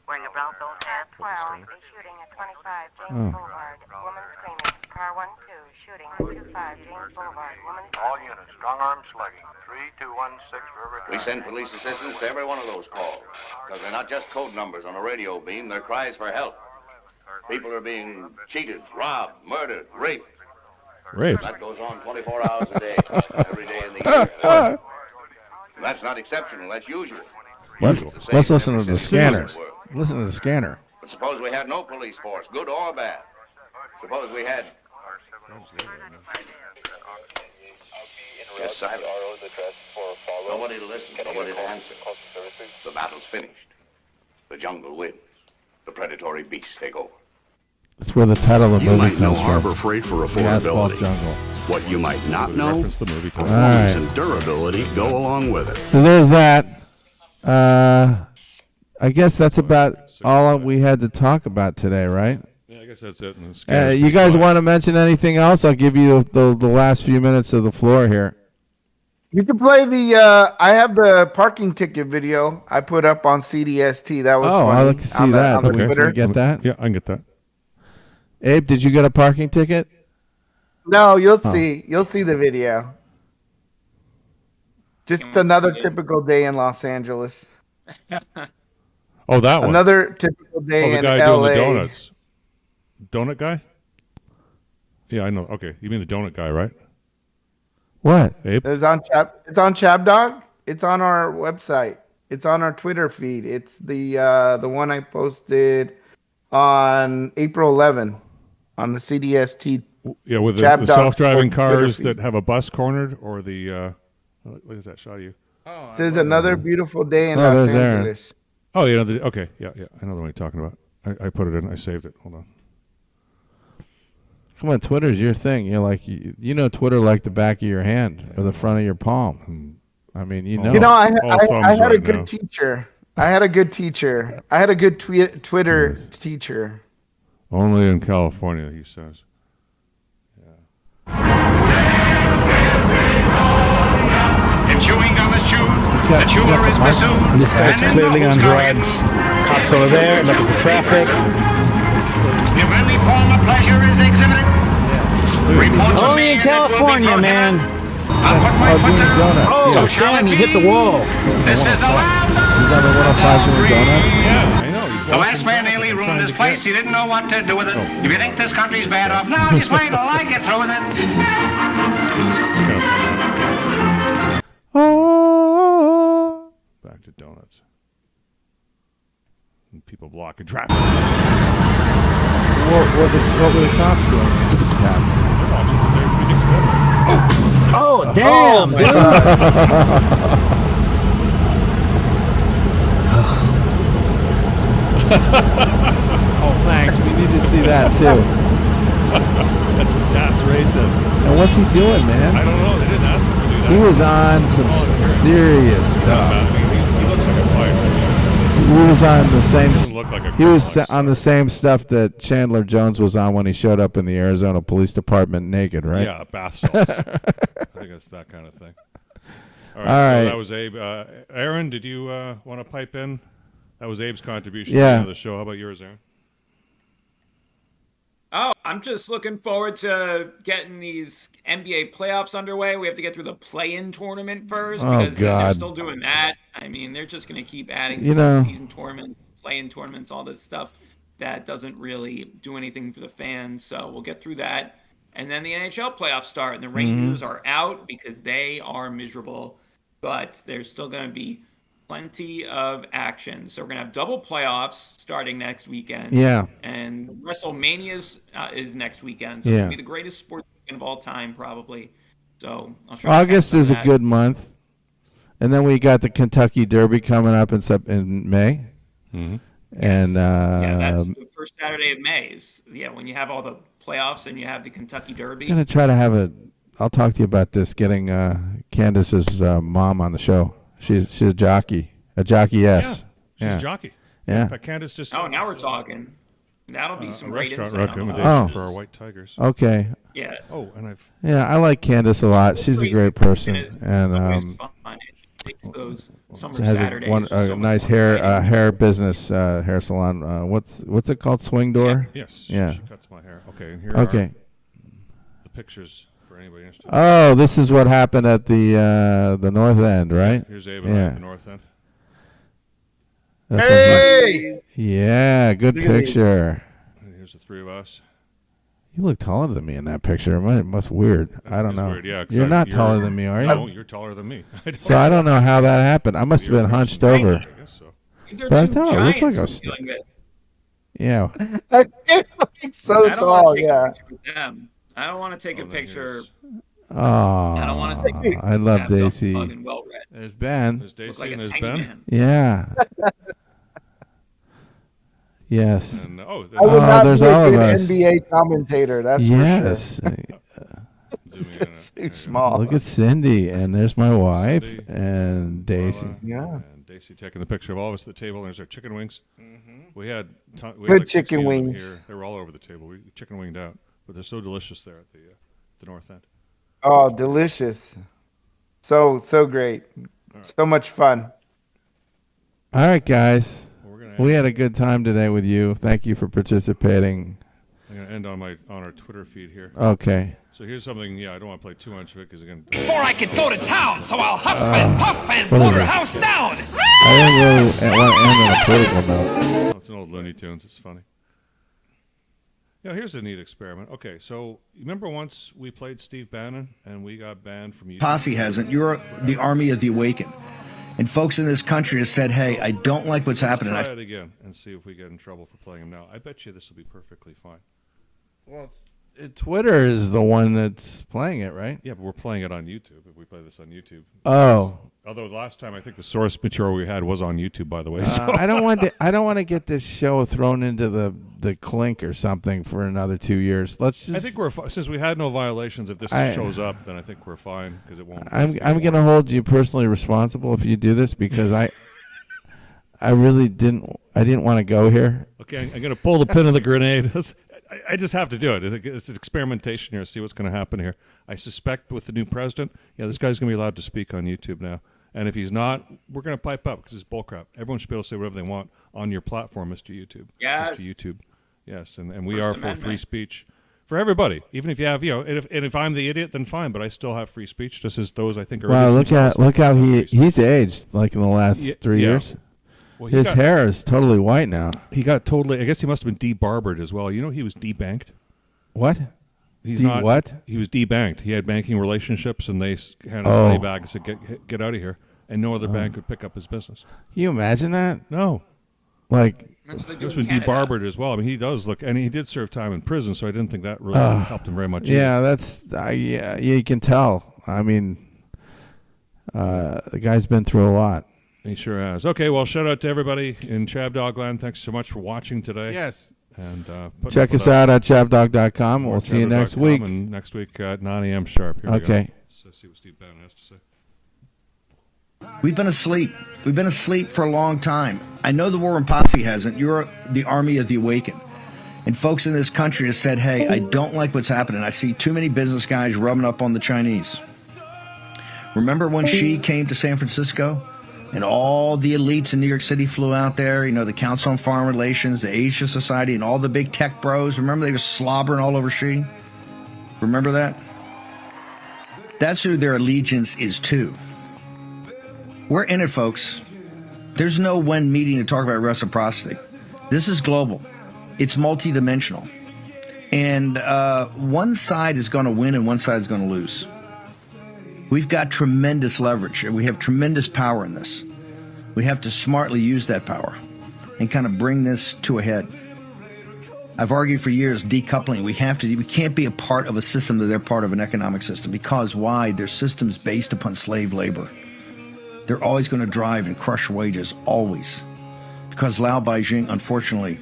S22: Wearing a brown felt hat. 12, shooting at 25 James Boulevard. Woman screaming. Car 12, shooting at 25 James Boulevard. Woman
S21: All units. Strong arm slugging. 3216 River Drive.
S20: We send police assistance to every one of those calls, because they're not just code numbers on a radio beam, they're cries for help. People are being cheated, robbed, murdered, raped.
S2: Raped?
S20: That goes on 24 hours a day, every day in the year. That's not exceptional, that's usual.
S1: Let's listen to the scanner. Listen to the scanner.
S20: But suppose we had no police force, good or bad. Suppose we had... Just silence. Nobody to listen, nobody to answer. The battle's finished. The jungle wins. The predatory beasts take over.
S1: That's where the title of the
S23: You
S1: movie
S23: might know
S1: comes
S23: Harbor
S1: from.
S23: Freight for
S1: The Asphalt
S23: affordability.
S1: Jungle.
S23: What you might not know,
S2: Reference the movie.
S23: performance
S1: All right.
S23: and durability go along with it.
S1: So there's that. I guess that's about all we had to talk about today, right?
S2: Yeah, I guess that's it.
S1: You guys want to mention anything else? I'll give you the last few minutes of the floor here.
S4: You can play the. I have the parking ticket video I put up on CDST. That was funny.
S1: I'd like to see that.
S4: On
S1: Can we get that?
S2: Yeah, I can get that.
S1: Abe, did you get a parking ticket?
S4: No, you'll see. You'll see the video. Just another typical day in Los Angeles.
S2: Oh, that one.
S4: Another typical day
S2: the
S4: in
S2: guy
S4: LA.
S2: doing the donuts. Donut guy? Yeah, I know. Okay, you mean the donut guy, right?
S1: What?
S2: Abe?
S4: It's on ChabDog. It's on our website. It's on our Twitter feed. It's the one I posted on April 11 on the CDST.
S2: Yeah, with the self-driving cars that have a bus cornered, or the what is that shot of you?
S4: It says another beautiful day in Los Angeles.
S2: Oh, yeah. Okay, yeah. I know the one you're talking about. I put it in. I saved it. Hold on.
S1: Come on, Twitter's your thing. You're like, you know Twitter like the back of your hand or the front of your palm. I mean, you know.
S4: You know, I had a good teacher. I had a good Twitter teacher.
S2: Only in California, he says.
S10: If chewing gum is chewed, the chewer is pursued.
S5: This guy's clearly on drugs. Cops over there, look at the traffic.
S10: If any form of pleasure is exhibited,
S5: only in California, man. Oh, damn, he hit the wall.
S10: This is the land
S1: He's on the 105 doing donuts?
S2: Yeah, I know.
S10: The last man nearly ruined his place. He didn't know what to do with it. If you think this country's bad off now, just wait till I get through with it.
S1: Oh.
S2: Back to donuts. And people blocking traffic.
S1: What were the cops doing?
S5: Oh, damn, dude.
S1: Oh, thanks. We need to see that, too.
S2: That's racist.
S1: And what's he doing, man?
S2: I don't know. They didn't ask him to do that.
S1: He was on some serious stuff.
S2: He looks like a fighter.
S1: He was on the same.
S2: He
S1: was on the same stuff that Chandler Jones was on when he showed up in the Arizona Police Department naked, right?
S2: Yeah, bath salts. I think it's that kind of thing. All right.
S1: All right.
S2: So that was Abe. Aaron, did you want to pipe in? That was Abe's contribution
S1: to
S2: the show. How about yours, Aaron?
S3: Oh, I'm just looking forward to getting these NBA playoffs underway. We have to get through the play-in tournament first because they're still doing that. I mean, they're just going to keep adding season tournaments, play-in tournaments, all this stuff that doesn't really do anything for the fans. So we'll get through that. And then the NHL playoffs start, and the Rangers are out because they are miserable. But there's still going to be plenty of action. So we're going to have double playoffs starting next weekend.
S1: Yeah.
S3: And WrestleMania is next weekend. So it's going to be the greatest sports weekend of all time, probably. So I'll try
S1: August is a good month. And then we got the Kentucky Derby coming up in May.
S2: Mm-hmm.
S1: And
S3: that's the first Saturday of May. When you have all the playoffs and you have the Kentucky Derby.
S1: I'm going to try to I'll talk to you about this, getting Candace's mom on the show. She's a jockey. A jockey, yes.
S2: Yeah, she's a jockey.
S1: Yeah.
S2: In fact, Candace just...
S3: Oh, now we're talking. That'll be some great insight.
S2: Recommendation for our White Tigers.
S1: Okay.
S3: Yeah.
S2: Oh, and
S1: I like Candace a lot. She's a great person. And
S3: those summer
S1: has
S3: Saturdays
S1: a nice hair business, hair salon. What's it called? Swing door?
S2: Yes.
S1: Yeah.
S2: She cuts my hair. Okay, and here are the pictures. Anybody interested?
S1: Oh, this is what happened at the North End, right?
S2: Here's Abe at the North End.
S4: Hey!
S1: Yeah, good picture.
S2: And here's the three of us.
S1: You look taller than me in that picture. It must weird. I don't know.
S2: Weird, yeah,
S1: you're not taller than me, are you?
S2: No, you're taller than me.
S1: So I don't know how that happened. I must have been hunched over.
S2: I guess so.
S1: But I thought it looked like I was. Yeah.
S4: I look so tall. Yeah.
S3: I don't want to take a picture.
S1: Oh,
S3: I don't want to take a picture.
S1: I love Daisy.
S3: Well-read.
S1: There's Ben.
S2: There's Daisy
S3: like
S2: and
S3: a
S2: there's
S3: tiny
S2: Ben.
S3: man.
S1: Yeah. Yes.
S2: And,
S4: I would not
S1: there's
S4: be a
S1: all of
S4: good
S1: us.
S4: NBA commentator. That's
S1: yes.
S4: for sure. It's too small.
S1: Look at Cindy, and there's my wife, and Daisy.
S4: Yeah.
S2: And Daisy taking the picture of all of us at the table. And there's our chicken wings. We had
S4: Good
S2: like
S4: chicken
S2: 16 of them
S4: wings.
S2: here. They were all over the table. We chicken winged out, but they're so delicious there at the north end.
S4: Oh, delicious. So great. So much fun.
S1: All right, guys. We had a good time today with you. Thank you for participating.
S2: I'm going to end on our Twitter feed here.
S1: Okay.
S2: So here's something, I don't want to play too much of it because, again...
S6: Before I can go to town, so I'll huff and puff and blow her house down.
S1: I didn't really want to end on a political note.
S2: Oh, it's an old Looney Tunes. It's funny. Here's a neat experiment. Okay, so remember once we played Steve Bannon and we got banned from YouTube?
S8: Posse hasn't. You're the army of the awakened. And folks in this country have said, hey, I don't like what's happening.
S2: Let's try it again and see if we get in trouble for playing him now. I bet you this will be perfectly fine.
S1: Well, Twitter is the one that's playing it, right?
S2: Yeah, but we're playing it on YouTube. If we play this on YouTube.
S1: Oh.
S2: Although the last time I think the source material we had was on YouTube, by the way. So.
S1: I don't want to get this show thrown into the clink or something for another 2 years. Let's just.
S2: I think we're since we had no violations. If this shows up, then I think we're fine because it won't.
S1: I'm going to hold you personally responsible if you do this because I really didn't want to go here.
S2: Okay, I'm going to pull the pin of the grenade. I just have to do it. It's an experimentation here. See what's going to happen here. I suspect with the new president, this guy's going to be allowed to speak on YouTube now. And if he's not, we're going to pipe up because it's bullcrap. Everyone should be able to say whatever they want on your platform, Mr. YouTube.
S3: Yes.
S2: Mr. YouTube. Yes, and we are for free speech for everybody. Even if you have, and if I'm the idiot, then fine. But I still have free speech, just as those I think are.
S1: Wow, look how he's aged like in the last 3 years.
S2: Well,
S1: his hair is totally white now.
S2: He got totally. I guess he must have been debarbered as well. You know, he was debanked.
S1: What?
S2: He's not. What? He was debanked. He had banking relationships, and they handed his money back and said, "Get out of here." And no other bank could pick up his business.
S1: Can you imagine that?
S2: No.
S1: Like.
S2: He was been debarbered as well. I mean, he does look, and he did serve time in prison, so I didn't think that really helped him very much.
S1: Yeah, that's you can tell. I mean, the guy's been through a lot.
S2: He sure has. Okay, well, shout out to everybody in ChabDog Land. Thanks so much for watching today.
S1: Yes.
S2: And
S1: check us out at chabdog.com. We'll see you next week.
S2: And next week at 9 a.m. sharp. Here
S1: okay.
S2: We go. Let's see what Steve Bannon has to say.
S8: We've been asleep. We've been asleep for a long time. I know the War and Posse hasn't. You're the army of the awakened. And folks in this country have said, hey, I don't like what's happening. I see too many business guys rubbing up on the Chinese. Remember when Xi came to San Francisco? And all the elites in New York City flew out there, the Council on Foreign Relations, the Asia Society, and all the big tech bros. Remember they were slobbering all over Xi? Remember that? That's who their allegiance is to. We're in it, folks. There's no one meeting to talk about reciprocity. This is global. It's multidimensional. And one side is going to win and one side is going to lose. We've got tremendous leverage. We have tremendous power in this. We have to smartly use that power and kind of bring this to a head. I've argued for years decoupling. We can't be a part of a system that they're part of an economic system. Because why? Their system's based upon slave labor. They're always going to drive and crush wages, always. Because Lao Beijing, unfortunately,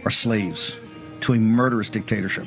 S8: are slaves to a murderous dictatorship.